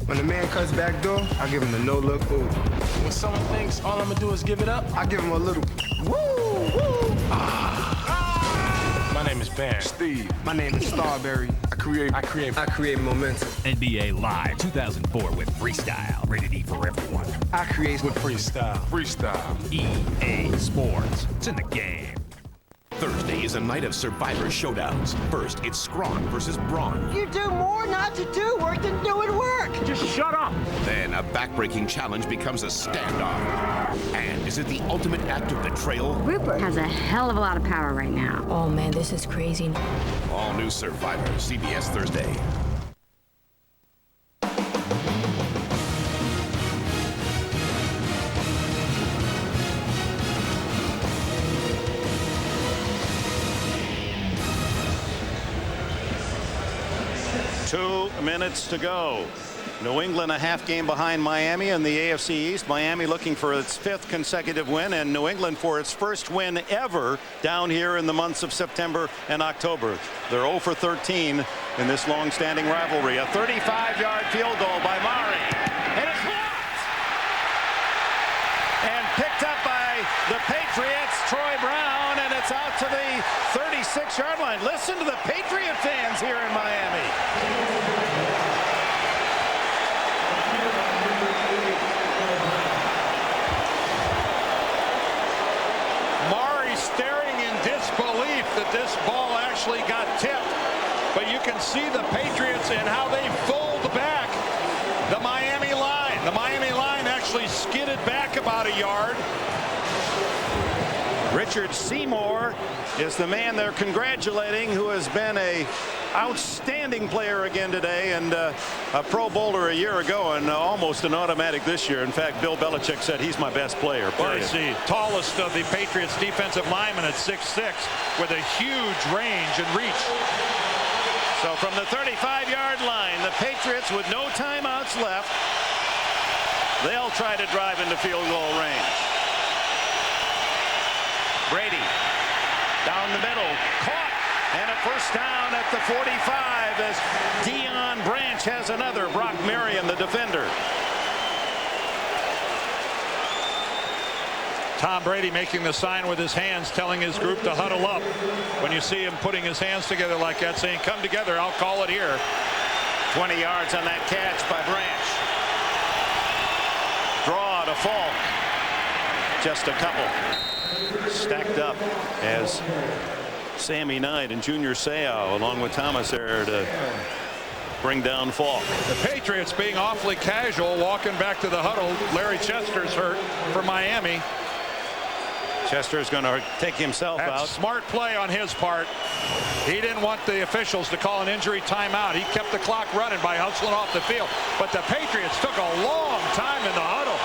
When the man cuts back door, I give him the no-look ooh. When someone thinks all I'm gonna do is give it up, I give him a little woo, woo. My name is Bear. Steve. My name is Starberry. I create momentum. NBA Live 2004 with freestyle. Rated E for everyone. I create with freestyle. Freestyle. EA Sports. It's in the game. Thursday is a night of Survivor showdowns. First, it's Scrawn versus Braun. You do more not to do work than doing work. Just shut up. Then a backbreaking challenge becomes a standoff. And is it the ultimate act of betrayal? Rupert has a hell of a lot of power right now. Oh man, this is crazy. All new Survivor, CBS Thursday. Two minutes to go. New England a half game behind Miami in the AFC East. Miami looking for its 5th consecutive win, and New England for its first win ever down here in the months of September and October. They're 0 for 13 in this long-standing rivalry. A 35-yard field goal by Mare, and it's blocked and picked up by the Patriots, Troy Brown, and it's out to the 36-yard line. Listen to the Patriot fans here in Miami. Staring in disbelief that this ball actually got tipped. But you can see the Patriots and how they fold back the Miami line. The Miami line actually skidded back about a yard. Richard Seymour is the man they're congratulating, who has been a outstanding player again today, and a Pro Bowler a year ago, and almost an automatic this year. In fact, Bill Belichick said he's my best player. Well, he's the tallest of the Patriots defensive linemen at 6'6", with a huge range and reach. So from the 35-yard line, the Patriots, with no timeouts left, they'll try to drive into field goal range. Brady down the middle, caught, And a first down at the 45 as Deion Branch has another. Brock Marion, the defender. Tom Brady making the sign with his hands, telling his group to huddle up. When you see him putting his hands together like that, saying, come together, I'll call it here. 20 yards on that catch by Branch. Draw to Falk. Just a couple. Stacked up as Sammy Knight and Junior Seau along with Thomas there to bring down Falk. The Patriots being awfully casual, walking back to the huddle. Larry Chester's hurt for Miami. Chester's going to take himself out. Smart play on his part. He didn't want the officials to call an injury timeout. He kept the clock running by hustling off the field. But the Patriots took a long time in the huddle.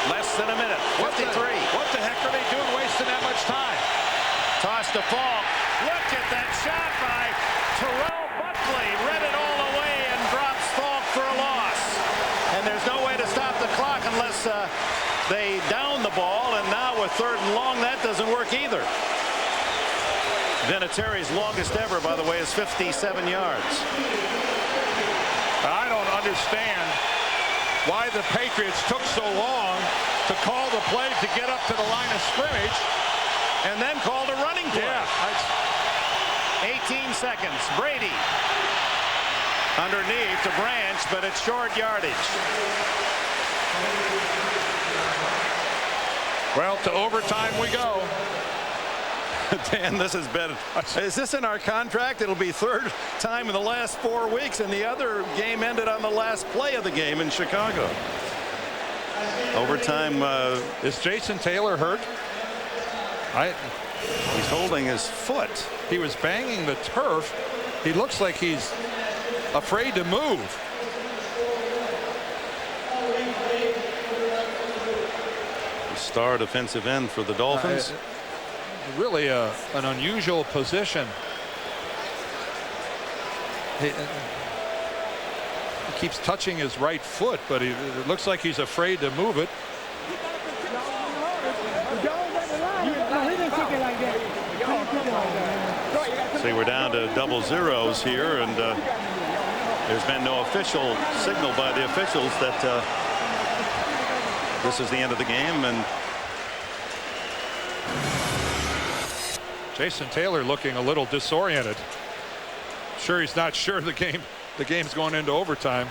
Less than a minute. 53. What the heck are they doing wasting that much time? Toss to Falk. Look at that shot by Terrell Buckley. Read it all the way and drops Falk for a loss. And there's no way to stop the clock unless they down the ball. And now with 3rd and long, that doesn't work either. Vinatieri's longest ever, by the way, is 57 yards. I don't understand why the Patriots took so long to call the play to get up to the line of scrimmage. And then called a running play. Yeah, 18 seconds. Brady underneath to Branch, but it's short yardage. Well, to overtime we go. Dan, this has been. Is this in our contract? It'll be 3rd time in the last 4 weeks, and the other game ended on the last play of the game in Chicago. Overtime. Is Jason Taylor hurt? He's holding his foot. He was banging the turf. He looks like he's afraid to move. Star defensive end for the Dolphins. Really an unusual position. He keeps touching his right foot, but it looks like he's afraid to move it. See, we're down to double zeros here, and there's been no official signal by the officials that this is the end of the game. And Jason Taylor looking a little disoriented. Sure, he's not sure the game's going into overtime.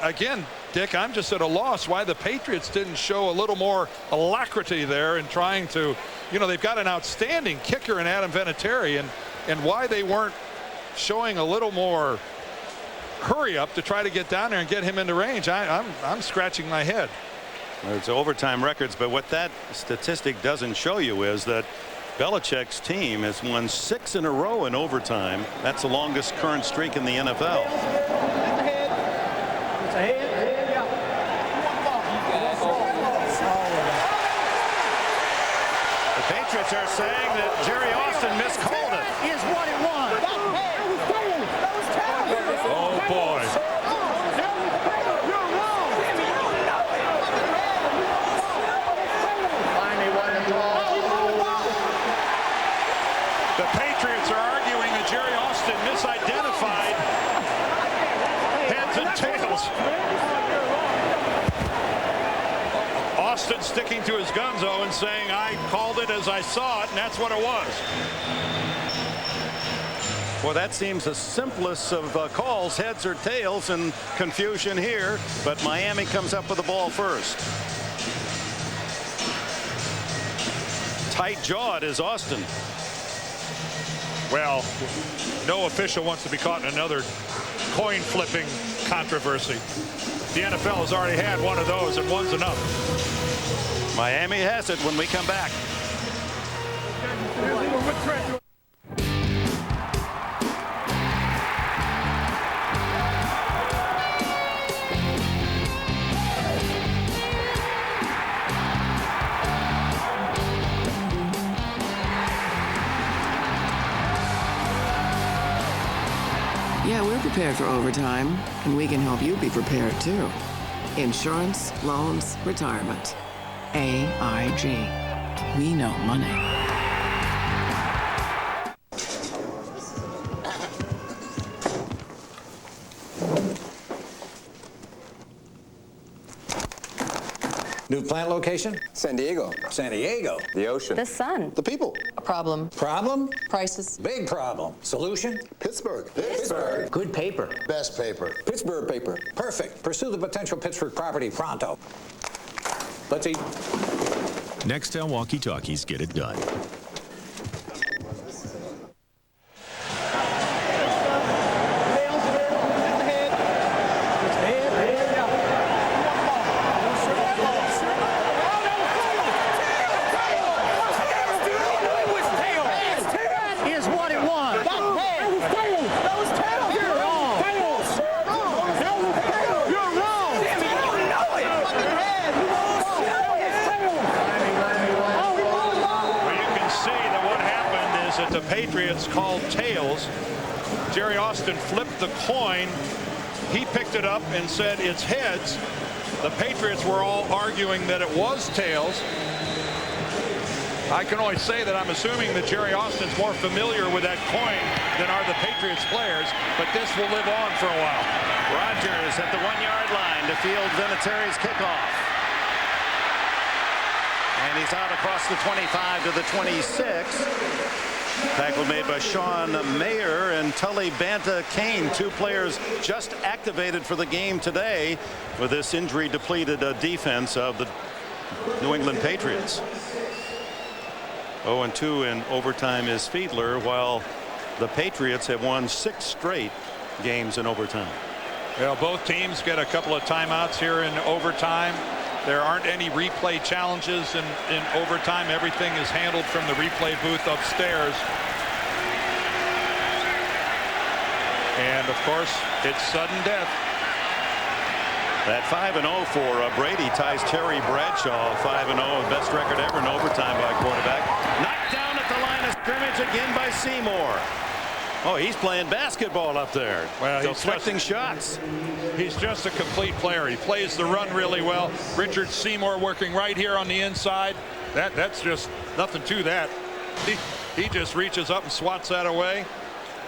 Again, Dick, I'm just at a loss why the Patriots didn't show a little more alacrity there in trying to, they've got an outstanding kicker in Adam Vinatieri, and why they weren't showing a little more hurry up to try to get down there and get him into range. I'm scratching my head. It's overtime records, but what that statistic doesn't show you is that Belichick's team has won 6 in a row in overtime. That's the longest current streak in the NFL. It's a head. The Patriots are saying that Jerry Austin miscalled it. Is what it was. Oh boy. The Patriots are arguing that Jerry Austin misidentified heads and tails. Austin sticking to his guns, though, and saying, I called it as I saw it, and that's what it was. Well, that seems the simplest of calls, heads or tails, and confusion here. But Miami comes up with the ball first. Tight-jawed is Austin. Well, no official wants to be caught in another coin flipping controversy. The NFL has already had one of those, and one's enough. Miami has it when we come back. Yeah, we're prepared for overtime, and we can help you be prepared too. Insurance, loans, retirement. AIG. We know money. New plant location? San Diego. San Diego. The ocean. The sun. The people. A problem. Problem? Prices. Big problem. Solution? Pittsburgh. Pittsburgh. Good paper. Best paper. Pittsburgh paper. Perfect. Pursue the potential Pittsburgh property pronto. Let's eat. Nextel walkie-talkies get it done. The Patriots called tails. Jerry Austin flipped the coin. He picked it up and said it's heads. The Patriots were all arguing that it was tails. I can only say that I'm assuming that Jerry Austin's more familiar with that coin than are the Patriots players, but this will live on for a while. Rodgers at the 1-yard line to field Vinatieri's kickoff. And he's out across the 25 to the 26. Tackle made by Sean Mayer and Tully Banta Kane, two players just activated for the game today for this injury depleted defense of the New England Patriots. 0-2 in overtime is Fiedler, while the Patriots have won 6 straight games in overtime. Well, both teams get a couple of timeouts here in overtime. There aren't any replay challenges in overtime. Everything is handled from the replay booth upstairs. And of course, it's sudden death. That 5-0 for Brady ties Terry Bradshaw 5-0, best record ever in overtime by a quarterback. Knocked down at the line of scrimmage again by Seymour. Oh, he's playing basketball up there. Well, he's deflecting shots. He's just a complete player. He plays the run really well. Richard Seymour working right here on the inside. That's just nothing to that. He just reaches up and swats that away.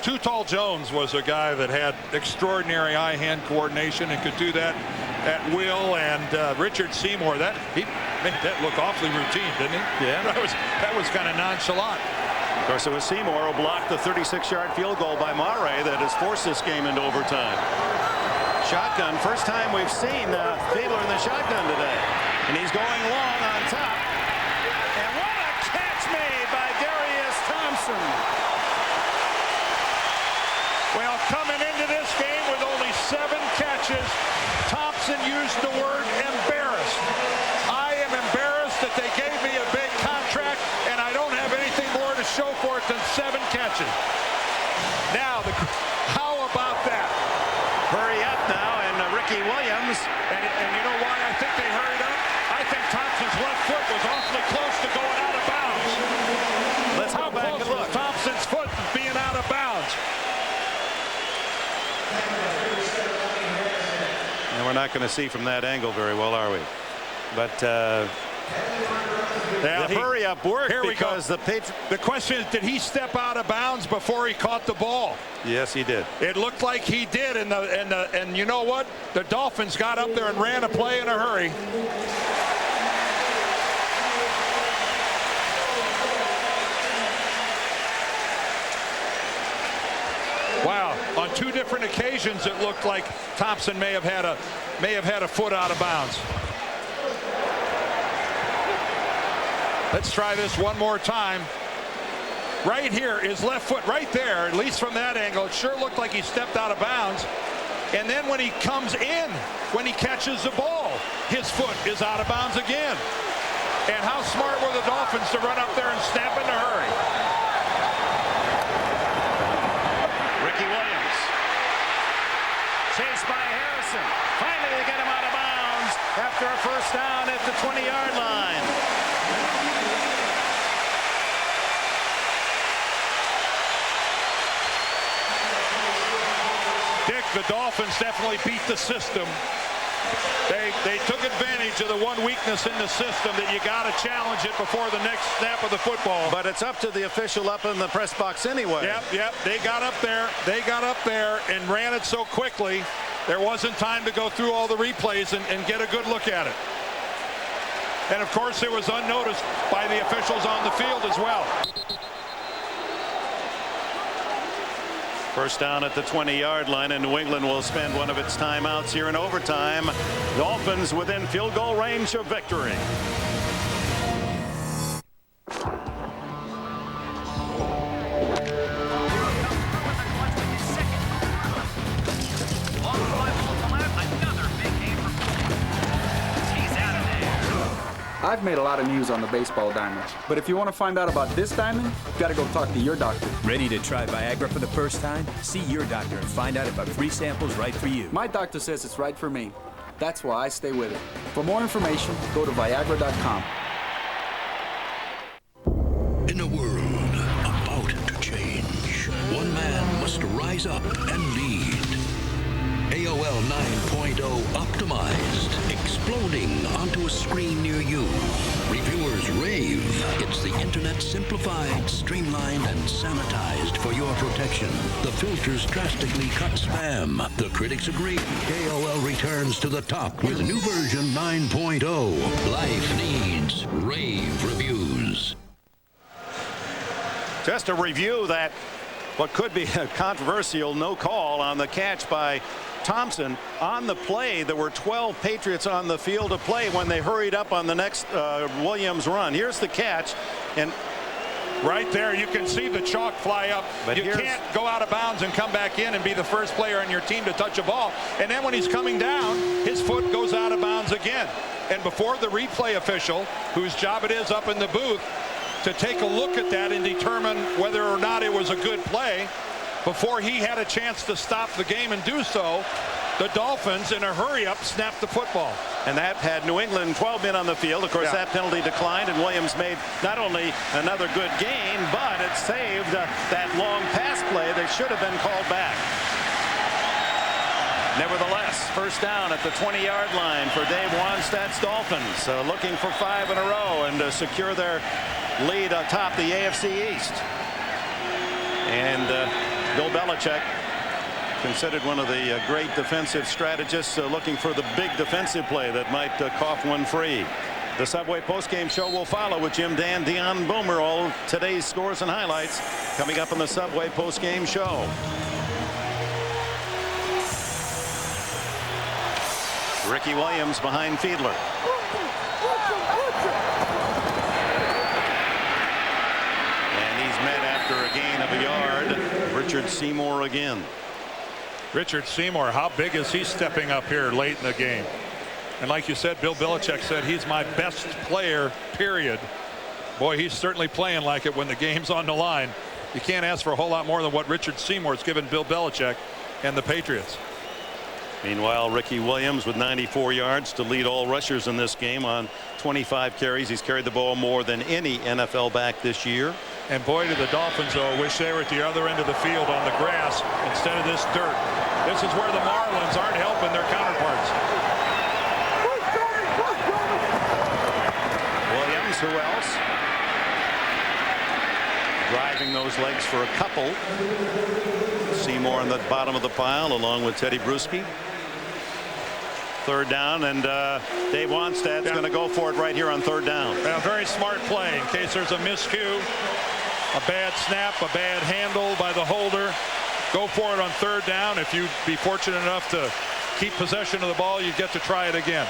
Too Tall Jones was a guy that had extraordinary eye-hand coordination and could do that at will. And Richard Seymour, he made that look awfully routine, didn't he? Yeah. That was kind of nonchalant. Of course, it was Seymour who blocked the 36-yard field goal by Mare that has forced this game into overtime. Shotgun, first time we've seen Fiedler in the shotgun today. And he's going long on top. And what a catch made by Darius Thompson. Well, coming into this game with only 7 catches, Thompson used the word embarrassed. I am embarrassed that they gave me a big contract and I don't have anything more to show for it than 7 catches. Now, how about that? Hurry up now, and Ricky Williams. And you know why I think they hurried up? I think Thompson's left foot was awfully close to going out of bounds. Let's go back and look. Thompson's foot being out of bounds. And we're not going to see from that angle very well, are we? But the hurry up worked because the question is, did he step out of bounds before he caught the ball? Yes, he did. It looked like he did, and you know what? The Dolphins got up there and ran a play in a hurry. Wow, on 2 different occasions it looked like Thompson may have had a foot out of bounds. Let's try this one more time. Right here, his left foot right there, at least from that angle, it sure looked like he stepped out of bounds. And then when he comes in, when he catches the ball, his foot is out of bounds again. And how smart were the Dolphins to run up there and snap in a hurry? Ricky Williams. Chased by Harrison. Finally they get him out of bounds after a first down at the 20-yard line. Dick, the Dolphins definitely beat the system. They took advantage of the one weakness in the system that you got to challenge it before the next snap of the football. But it's up to the official up in the press box anyway. Yep. They got up there and ran it so quickly. There wasn't time to go through all the replays and get a good look at it. And, of course, it was unnoticed by the officials on the field as well. First down at the 20-yard line, and New England will spend one of its timeouts here in overtime. Dolphins within field goal range of victory. I've made a lot of news on the baseball diamond, but if you want to find out about this diamond, you've got to go talk to your doctor. Ready to try Viagra for the first time? See your doctor and find out if a free sample's right for you. My doctor says it's right for me. That's why I stay with it. For more information, go to Viagra.com. In a world about to change, one man must rise up and lead. AOL 9.0 optimized, exploding onto a screen near you. Reviewers rave. It's the internet simplified, streamlined, and sanitized for your protection. The filters drastically cut spam. The critics agree. AOL returns to the top with new version 9.0. Life needs rave reviews. Just to review that, what could be a controversial no call on the catch by Thompson. On the play, there were 12 Patriots on the field to play when they hurried up on the next Williams run. Here's the catch, and right there you can see the chalk fly up. But you can't go out of bounds and come back in and be the first player on your team to touch a ball. And then when he's coming down, his foot goes out of bounds again. And before the replay official, whose job it is up in the booth to take a look at that and determine whether or not it was a good play, before he had a chance to stop the game and do so, the Dolphins, in a hurry-up, snapped the football. And that had New England 12 men on the field. Of course, that penalty declined, and Williams made not only another good gain, but it saved that long pass play that should have been called back. Nevertheless, first down at the 20-yard line for Dave Wanstadt's Dolphins, looking for 5 in a row and to secure their lead atop the AFC East. And Bill Belichick, considered one of the great defensive strategists, looking for the big defensive play that might cough one free. The Subway postgame show will follow with Jim Dan, Dion Boomer. All today's scores and highlights coming up on the Subway postgame show. Ricky Williams behind Fiedler. And he's met after a gain of a yard. Richard Seymour again. Richard Seymour, how big is he stepping up here late in the game? And like you said, Bill Belichick said he's my best player, period. Boy, he's certainly playing like it when the game's on the line. You can't ask for a whole lot more than what Richard Seymour's given Bill Belichick and the Patriots. Meanwhile, Ricky Williams with 94 yards to lead all rushers in this game on 25 carries. He's carried the ball more than any NFL back this year. And boy, do the Dolphins, though, wish they were at the other end of the field on the grass instead of this dirt. This is where the Marlins aren't helping their counterparts. Williams, who else? Driving those legs for a couple. Seymour in the bottom of the pile along with Teddy Bruschi. Third down, and Dave Wanstadt's going to go for it right here on third down. Yeah, very smart play in case there's a miscue, a bad snap, a bad handle by the holder. Go for it on third down. If you'd be fortunate enough to keep possession of the ball, you get to try it again.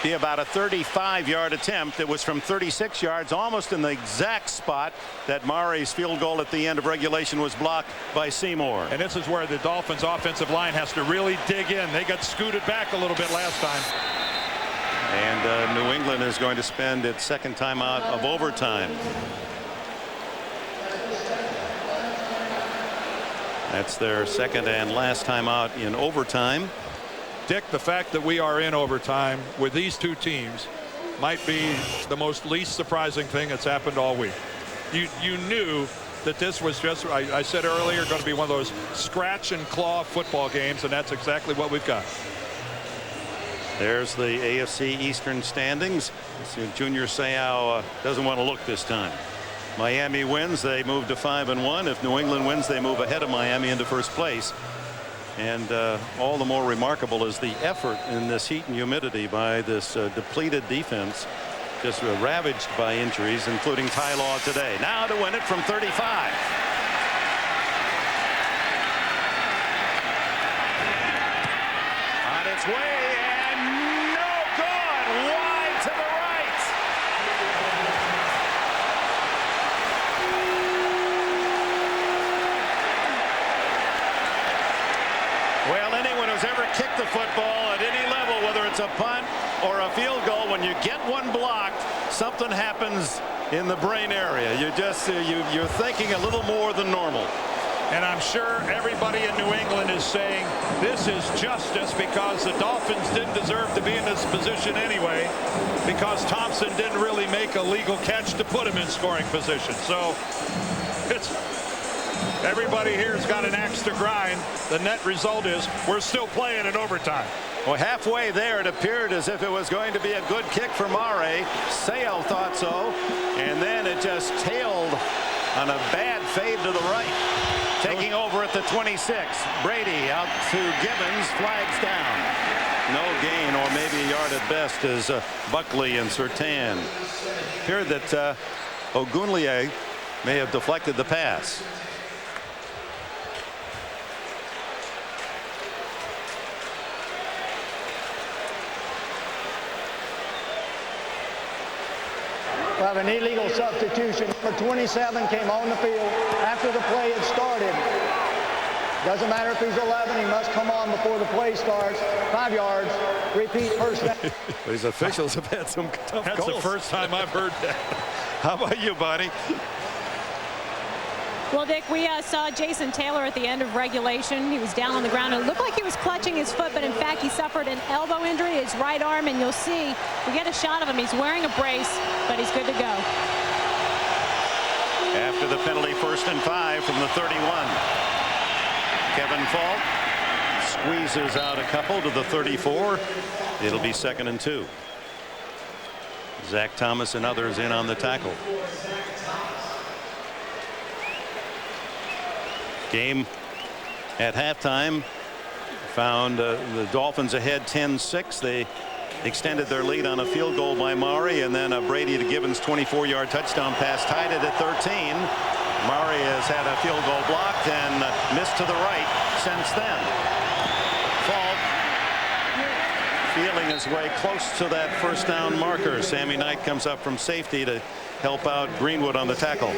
Be about a 35-yard attempt. It was from 36 yards, almost in the exact spot that Murray's field goal at the end of regulation was blocked by Seymour. And this is where the Dolphins offensive line has to really dig in. They got scooted back a little bit last time. And New England is going to spend its second time out of overtime. That's their second and last time out in overtime. Dick, the fact that we are in overtime with these two teams might be the most least surprising thing that's happened all week. You knew that this was just, I said earlier, going to be one of those scratch and claw football games, and that's exactly what we've got. There's the AFC Eastern standings. Junior Seau doesn't want to look this time. Miami wins, they move to 5-1. If New England wins, they move ahead of Miami into first place. And all the more remarkable is the effort in this heat and humidity by this depleted defense just ravaged by injuries, including Ty Law today. Now to win it from 35. On its way, and no good. Wide to the right. Well, anyone who's ever kicked the football at any level, whether it's a punt or a field goal, when you get one blocked, something happens in the brain area. You just you're thinking a little more than normal. And I'm sure everybody in New England is saying this is justice because the Dolphins didn't deserve to be in this position anyway, because Thompson didn't really make a legal catch to put him in scoring position. So it's everybody here's got an axe to grind. The net result is we're still playing in overtime. Well, halfway there, it appeared as if it was going to be a good kick for Mare. Sale thought so, and then it just tailed on a bad fade to the right. Taking over at the 26. Brady out to Gibbons. Flags down. No gain, or maybe a yard at best, as Buckley and Surtain. Appeared that Ogunleye may have deflected the pass. We have an illegal substitution. Number 27 came on the field after the play had started. Doesn't matter if he's 11, he must come on before the play starts. 5 yards. Repeat first down. These officials have had some tough That's calls. the first time I've heard that. How about you, buddy? Well, Dick, we saw Jason Taylor at the end of regulation. He was down on the ground. It looked like he was clutching his foot, but in fact, he suffered an elbow injury, his right arm, and you'll see, we get a shot of him. He's wearing a brace, but he's good to go. After the penalty, 1st and 5 from the 31. Kevin Falk squeezes out a couple to the 34. It'll be 2nd and 2. Zach Thomas and others in on the tackle. Game at halftime found the Dolphins ahead 10-6. They extended their lead on a field goal by Maury, and then Brady to Gibbons 24-yard touchdown pass tied it at 13. Maury has had a field goal blocked and missed to the right since then. Falk feeling his way close to that first down marker. Sammy Knight comes up from safety to help out Greenwood on the tackle.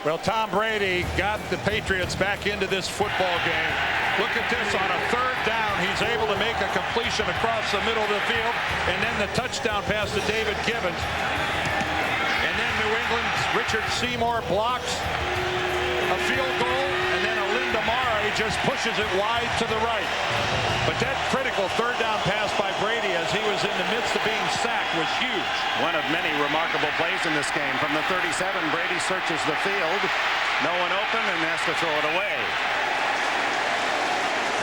Well, Tom Brady got the Patriots back into this football game. Look at this, on a 3rd down, he's able to make a completion across the middle of the field, and then the touchdown pass to David Gibbons. And then New England's Richard Seymour blocks a field goal, and then Alinda Mare just pushes it wide to the right. But that critical 3rd down pass by Brady as he was in the midst of being sacked was huge. One of many remarkable plays in this game. From the 37, Brady searches the field. No one open and has to throw it away.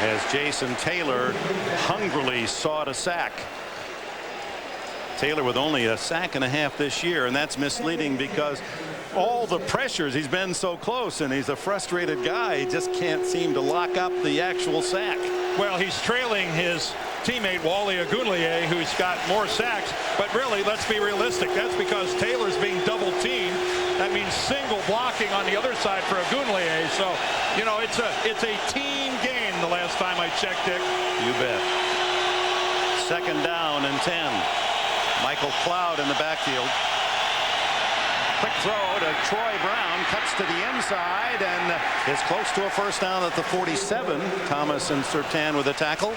As Jason Taylor hungrily sought a sack. Taylor with only a sack and a half this year, and that's misleading because all the pressures, he's been so close, and he's a frustrated guy. He just can't seem to lock up the actual sack. Well, he's trailing his teammate Wally Ogunleye, who's got more sacks, but really, let's be realistic. That's because Taylor's being double teamed. That means single blocking on the other side for Ogunleye. So, you know, it's a team game the last time I checked it. You bet. 2nd down and 10. Michael Cloud in the backfield. Quick throw to Troy Brown, cuts to the inside and is close to a first down at the 47. Thomas and Surtain with a tackle.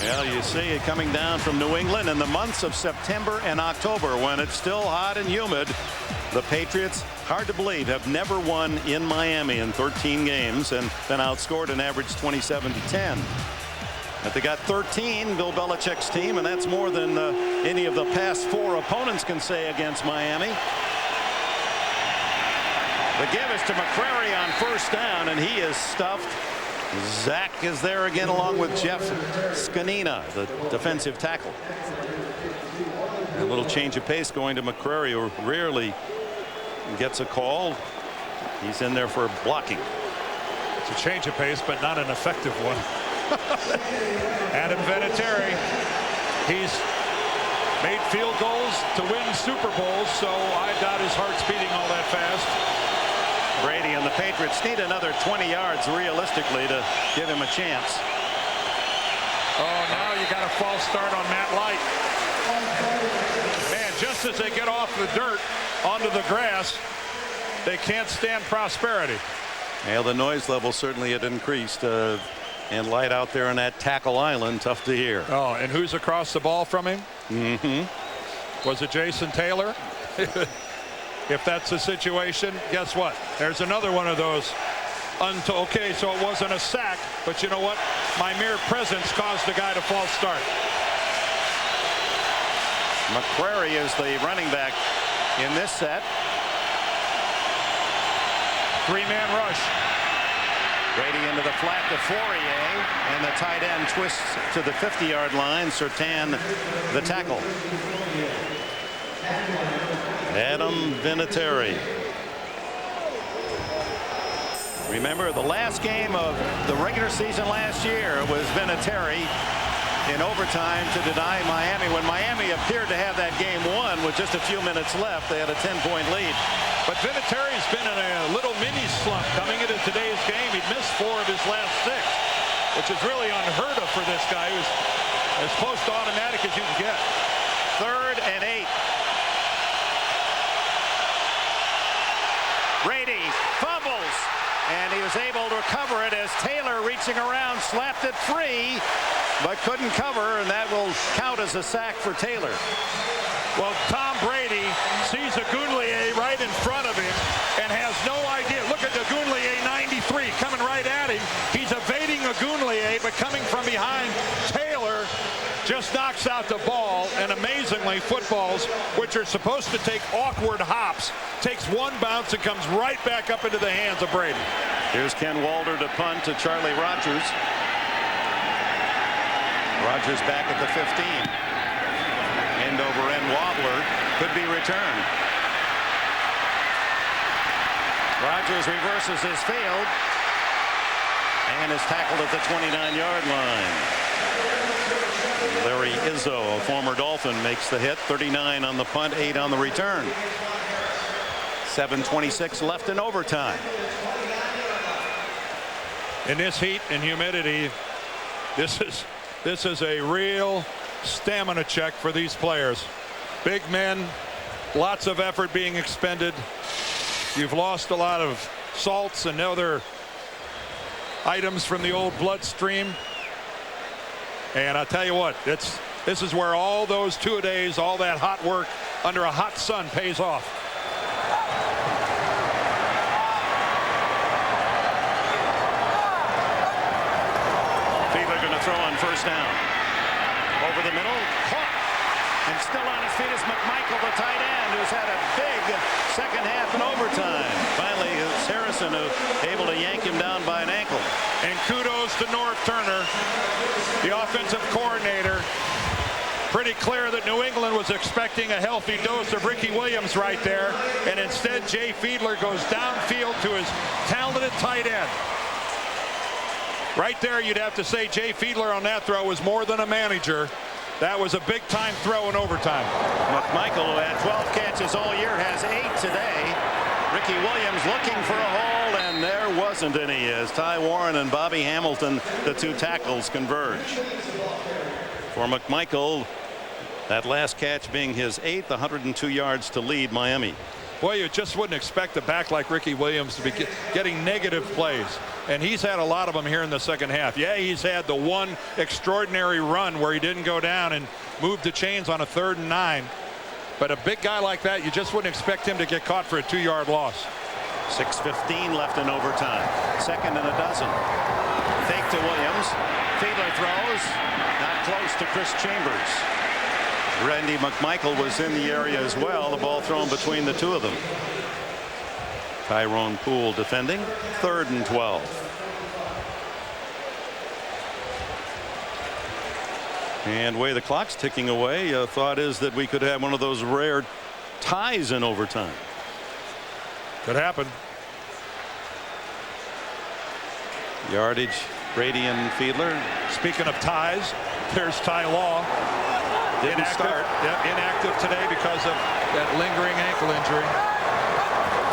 Well, you see it coming down from New England in the months of September and October when it's still hot and humid. The Patriots, hard to believe, have never won in Miami in 13 games and been outscored an average 27-10. But they got 13, Bill Belichick's team, and that's more than any of the past 4 opponents can say against Miami. The give is to McCrary on 1st down, and he is stuffed. Zach is there again along with Jeff Scanina, the defensive tackle. A little change of pace going to McCrary, who rarely gets a call. He's in there for blocking. It's a change of pace, but not an effective one. Adam Vinatieri, he's made field goals to win Super Bowls, so I doubt his heart's beating all that fast. Brady and the Patriots need another 20 yards realistically to give him a chance. Oh, now you got a false start on Matt Light. Man, just as they get off the dirt onto the grass, they can't stand prosperity. Well, the noise level certainly had increased. And Light out there on that tackle island, tough to hear. Oh, and who's across the ball from him? Was it Jason Taylor? If that's the situation, guess what? There's another one of those. Okay, so it wasn't a sack, but you know what? My mere presence caused the guy to false start. McCrary is the running back in this set. Three-man rush. Brady into the flat to Fourier, and the tight end twists to the 50-yard line. Surtain the tackle. Adam Vinatieri. Remember, the last game of the regular season last year was Vinatieri in overtime to deny Miami. When Miami appeared to have that game won with just a few minutes left, they had a 10-point lead. But Vinatieri's been in a little mini slump coming into today's game. He'd missed 4 of his last 6, which is really unheard of for this guy who's as close to automatic as you can get. 3rd and 8. Brady fumbles, and he was able to recover it as Taylor, reaching around, slapped it free, but couldn't cover, and that will count as a sack for Taylor. Well, Tom Brady sees a Gounlier right in front of him and has no idea. Look at the Gounlier 93 coming right at him. He's evading a Gounlier, but coming from behind, Taylor just knocks out the ball, and amazingly, footballs, which are supposed to take awkward hops, takes one bounce and comes right back up into the hands of Brady. Here's Ken Walder to punt to Charlie Rogers. Rogers back at the 15. End over end wobbler could be returned. Rogers reverses his field and is tackled at the 29-yard line. Larry Izzo, a former Dolphin, makes the hit. 39 on the punt, 8 on the return. 7:26 left in overtime. In this heat and humidity, this is a real stamina check for these players. Big men, lots of effort being expended. You've lost a lot of salts and other items from the old bloodstream. And I tell you what, this is where all those 2-a-days, all that hot work under a hot sun pays off. Fiedler going to throw on first down. Over the middle, caught, and still on his feet is McMichael, the tight end, who's had a big second half in overtime. Finally, it's Harrison who able to yank him down by an ankle. And kudos to Norv Turner, the offensive coordinator. Pretty clear that New England was expecting a healthy dose of Ricky Williams right there, and instead Jay Fiedler goes downfield to his talented tight end. Right there, you'd have to say Jay Fiedler on that throw was more than a manager. That was a big-time throw in overtime. McMichael, who had 12 catches all year, has 8 today. Ricky Williams looking for a hole, and there wasn't any as Ty Warren and Bobby Hamilton, the 2 tackles, converge. For McMichael, that last catch being his 8th, 102 yards to lead Miami. Boy, you just wouldn't expect a back like Ricky Williams to be getting negative plays. And he's had a lot of them here in the second half. Yeah, he's had the one extraordinary run where he didn't go down and move the chains on a 3rd and 9. But a big guy like that, you just wouldn't expect him to get caught for a 2-yard loss. 6:15 left in overtime. 2nd and a dozen. Fake to Williams. Fiedler throws. Not close to Chris Chambers. Randy McMichael was in the area as well. The ball thrown between the 2 of them. Tyrone Poole defending. 3rd and 12. And way the clock's ticking away, thought is that we could have one of those rare ties in overtime. Could happen. Yardage Brady and Fiedler. Speaking of ties, there's Ty Law. Didn't start. Yep, inactive today because of that lingering ankle injury.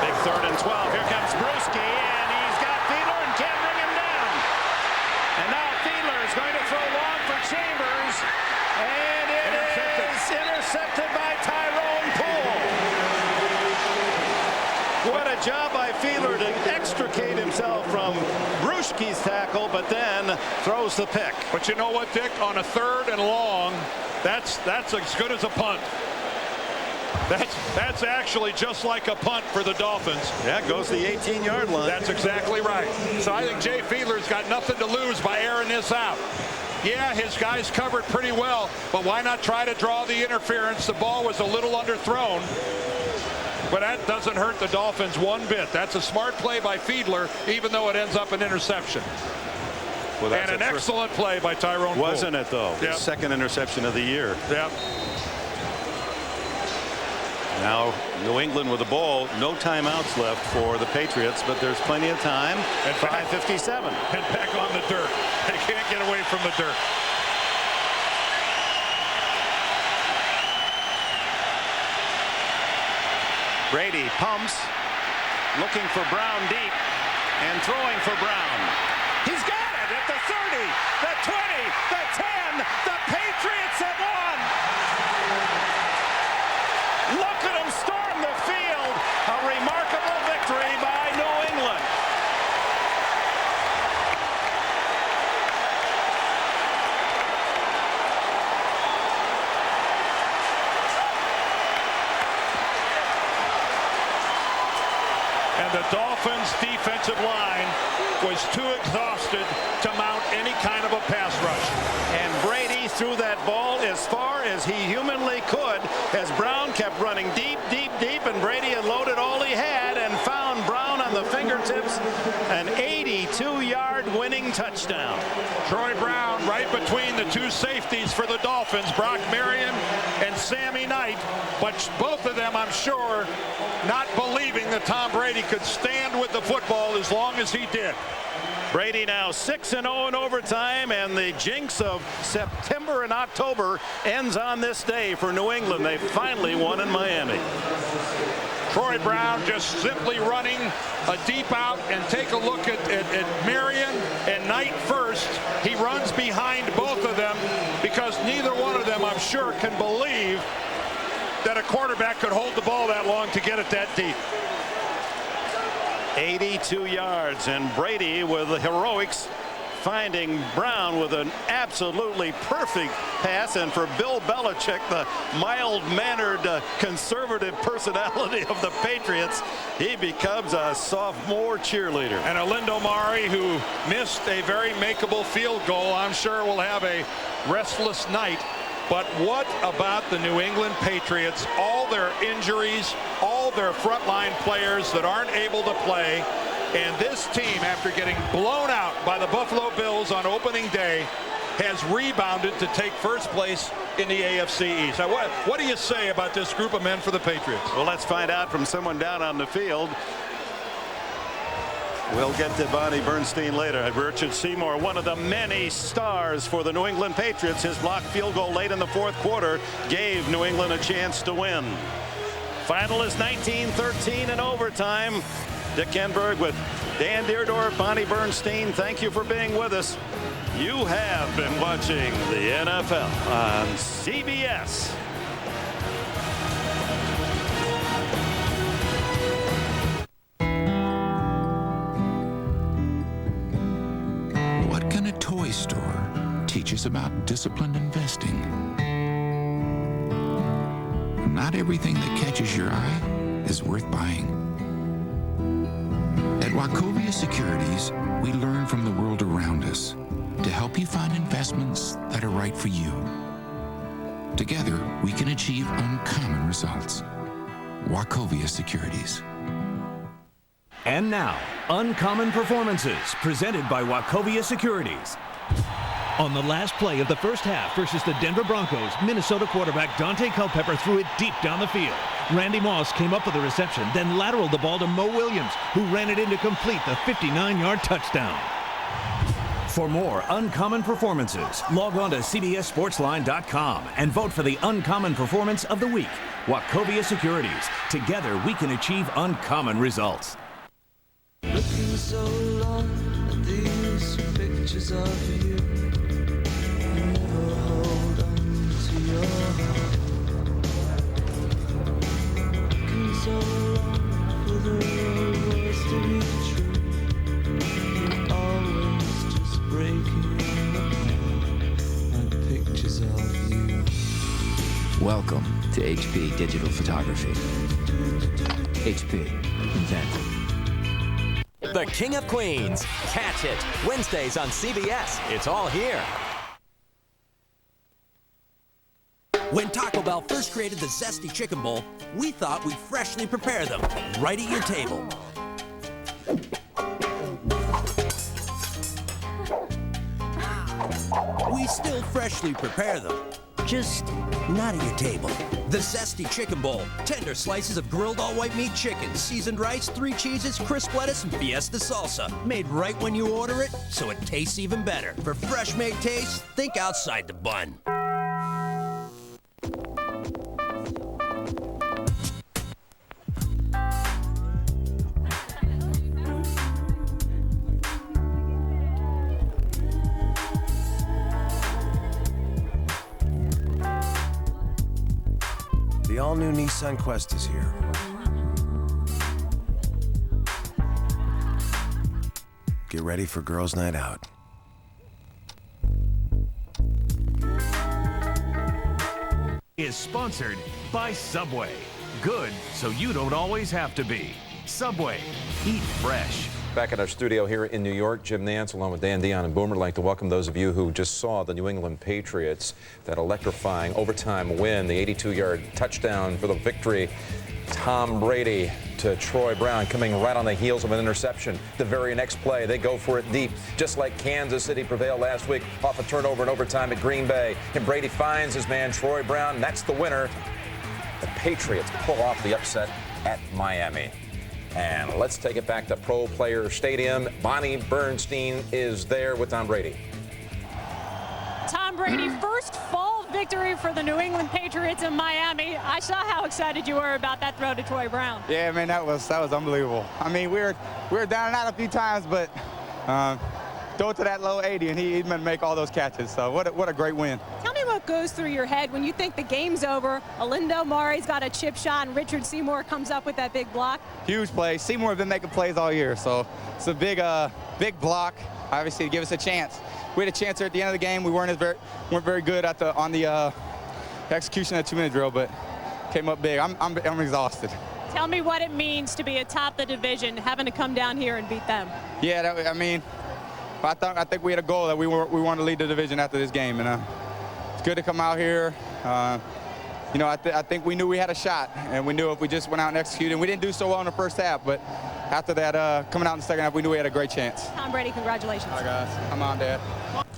Big 3rd and 12. Here comes Bruschi, and he's got Fiedler and can't bring him down. And now Fiedler is going to throw long for Chambers, and it is intercepted by Tyrone Poole. What a job by Fiedler to extricate himself from Bruschi's tackle, but then throws the pick. But you know what, Dick? On a 3rd and long, that's as good as a punt. That's actually just like a punt for the Dolphins. Yeah, goes the 18-yard line. That's exactly right. So I think Jay Fiedler's got nothing to lose by airing this out. Yeah, his guys covered pretty well, but why not try to draw the interference? The ball was a little underthrown, but that doesn't hurt the Dolphins one bit. That's a smart play by Fiedler, even though it ends up an interception. Well, and an excellent play by Tyrone Poole. Wasn't it, though? Yep. His 2nd interception of the year. Yep. Now, New England with the ball. No timeouts left for the Patriots, but there's plenty of time. And 5:57. And back on the dirt. They can't get away from the dirt. Brady pumps, looking for Brown deep, and throwing for Brown. He's got it at the 30, the 20, the 10. The Patriots have won. Look at them storm the field. A remarkable victory by New England. And the Dolphins' defensive line was too exhausted to mount any kind of a pass rush. And Brady threw that ball as far as he humanly could as Brown kept running deep, deep, deep, and Brady had loaded all he had and found Brown on the fingertips. An 82-yard winning touchdown. Troy Brown right between the two safeties for the Dolphins, Brock Marion and Sammy Knight. But both of them, I'm sure, not believing that Tom Brady could stand with the football as long as he did. Brady now 6-0 in overtime, and the jinx of September and October ends on this day for New England. They finally won in Miami. Troy Brown just simply running a deep out, and take a look at Marion and Knight first. He runs behind both of them because neither one of them, I'm sure, can believe that a quarterback could hold the ball that long to get it that deep. 82 yards, and Brady with the heroics, finding Brown with an absolutely perfect pass. And for Bill Belichick, the mild-mannered conservative personality of the Patriots, he becomes a sophomore cheerleader. And Alindo Mari, who missed a very makeable field goal, I'm sure will have a restless night. But what about the New England Patriots? All their injuries, all their frontline players that aren't able to play. And this team, after getting blown out by the Buffalo Bills on opening day, has rebounded to take first place in the AFC East. Now, what do you say about this group of men for the Patriots? Well, let's find out from someone down on the field. We'll get to Bonnie Bernstein later. Richard Seymour, one of the many stars for the New England Patriots. His blocked field goal late in the fourth quarter gave New England a chance to win. Final is 19-13 in overtime. Dick Enberg with Dan Deerdorf, Bonnie Bernstein. Thank you for being with us. You have been watching the NFL on CBS. What can a toy store teach us about disciplined investing? Not everything that catches your eye is worth buying. At Wachovia Securities, we learn from the world around us to help you find investments that are right for you. Together, we can achieve uncommon results. Wachovia Securities. And now, Uncommon Performances, presented by Wachovia Securities. On the last play of the first half versus the Denver Broncos, Minnesota quarterback Dante Culpepper threw it deep down the field. Randy Moss came up for the reception, then lateraled the ball to Mo Williams, who ran it in to complete the 59-yard touchdown. For more uncommon performances, log on to CBSSportsline.com and vote for the Uncommon Performance of the Week. Wachovia Securities. Together, we can achieve uncommon results. Looking so long at these pictures of you. You never hold on to your heart. Looking so long for the words to be true. You're always just breaking apart like pictures of you. Welcome to HP Digital Photography. HP. Invent. The King of Queens. Catch it. Wednesdays on CBS. It's all here. When Taco Bell first created the Zesty Chicken Bowl, we thought we'd freshly prepare them right at your table. We still freshly prepare them, just not at your table. The Zesty Chicken Bowl. Tender slices of grilled all-white meat chicken, seasoned rice, 3 cheeses, crisp lettuce, and fiesta salsa. Made right when you order it, so it tastes even better. For fresh-made taste, think outside the bun. The all-new Nissan Quest is here. Get ready for Girls' Night Out. Is sponsored by Subway. Good, so you don't always have to be. Subway. Eat fresh. Back at our studio here in New York, Jim Nance, along with Dan Dion and Boomer, would like to welcome those of you who just saw the New England Patriots, that electrifying overtime win, the 82-yard touchdown for the victory. Tom Brady to Troy Brown, coming right on the heels of an interception. The very next play, they go for it deep, just like Kansas City prevailed last week off a turnover in overtime at Green Bay. And Brady finds his man, Troy Brown, and that's the winner. The Patriots pull off the upset at Miami. And let's take it back to Pro Player Stadium. Bonnie Bernstein is there with Tom Brady. Tom Brady, first fall victory for the New England Patriots in Miami. I saw how excited you were about that throw to Troy Brown. Yeah, man, that was unbelievable. I mean, we were down and out a few times, but throw it to that low 80, and he's going to make all those catches. So what a great win. Tell me what goes through your head when you think the game's over. Alindo Mari's got a chip shot, and Richard Seymour comes up with that big block. Huge play. Seymour has been making plays all year, so it's a big block, obviously, to give us a chance. We had a chance there at the end of the game. We weren't very good on the execution of the 2-minute drill, but came up big. I'm exhausted. Tell me what it means to be atop the division, having to come down here and beat them. Yeah, I think we had a goal that we wanted to lead the division after this game, and it's good to come out here. I think we knew we had a shot, and we knew if we just went out and executed. And we didn't do so well in the first half, but after that, coming out in the second half, we knew we had a great chance. Tom Brady, congratulations. All right, guys. Come on, Dad.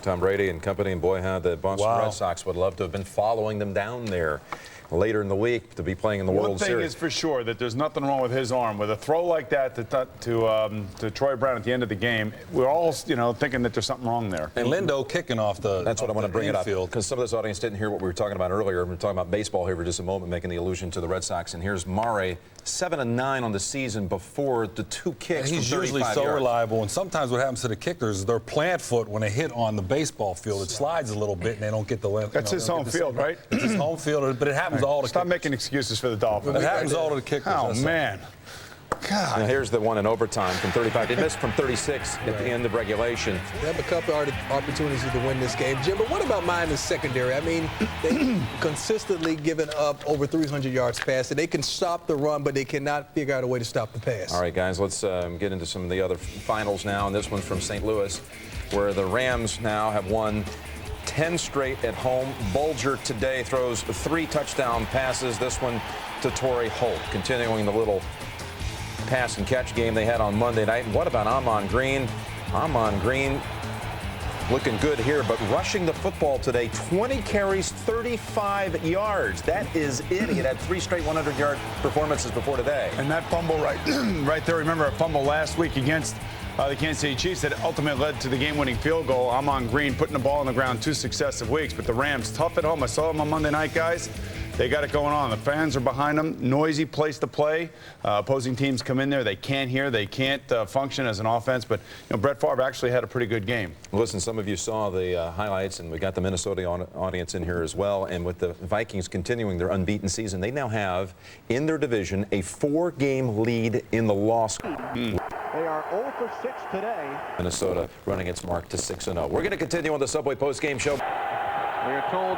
Tom Brady and company, and boy, how the Boston Red Sox would love to have been following them down there later in the week to be playing in the World Series. One thing is for sure that there's nothing wrong with his arm. With a throw like that to Troy Brown at the end of the game, we're all thinking that there's something wrong there. And Lindo kicking off the. That's what I want to bring it up, because some of this audience didn't hear what we were talking about earlier. We're talking about baseball here for just a moment, making the allusion to the Red Sox. And here's Mare, 7-9 on the season before the 2 kicks. And he's usually so reliable, and sometimes what happens to the kickers is their plant foot, when they hit on the baseball field, it slides a little bit and they don't get the length. That's his home field, right? It's his home field, but it happens all the. Stop making excuses for the Dolphins. It happens all to the kickers. Oh, man. God. Now here's the one in overtime from 35. They missed from 36 at the end of regulation. They have a couple of opportunities to win this game, Jim. But what about Miami's secondary? I mean, they consistently given up over 300 yards passing. They can stop the run, but they cannot figure out a way to stop the pass. All right, guys, let's get into some of the other finals now. And this one's from St. Louis, where the Rams now have won 10 straight at home. Bulger today throws 3 touchdown passes. This one to Torrey Holt, continuing the little pass and catch game they had on Monday night. And what about Amon Green? Amon Green looking good here, but rushing the football today, 20 carries, 35 yards. That is it. He had 3 straight 100-yard performances before today. And that fumble right there, remember a fumble last week against The Kansas City Chiefs that ultimately led to the game-winning field goal. I'm on Green, putting the ball on the ground 2 successive weeks. But the Rams, tough at home. I saw them on Monday night, guys. They got it going on. The fans are behind them. Noisy place to play. Opposing teams come in there. They can't hear. They can't function as an offense. But Brett Favre actually had a pretty good game. Listen, some of you saw the highlights, and we got the Minnesota audience in here as well. And with the Vikings continuing their unbeaten season, they now have in their division a 4-game lead in the loss. They are 0 for 6 today. Minnesota running its mark to 6-0. We're going to continue on the Subway post-game show. We are told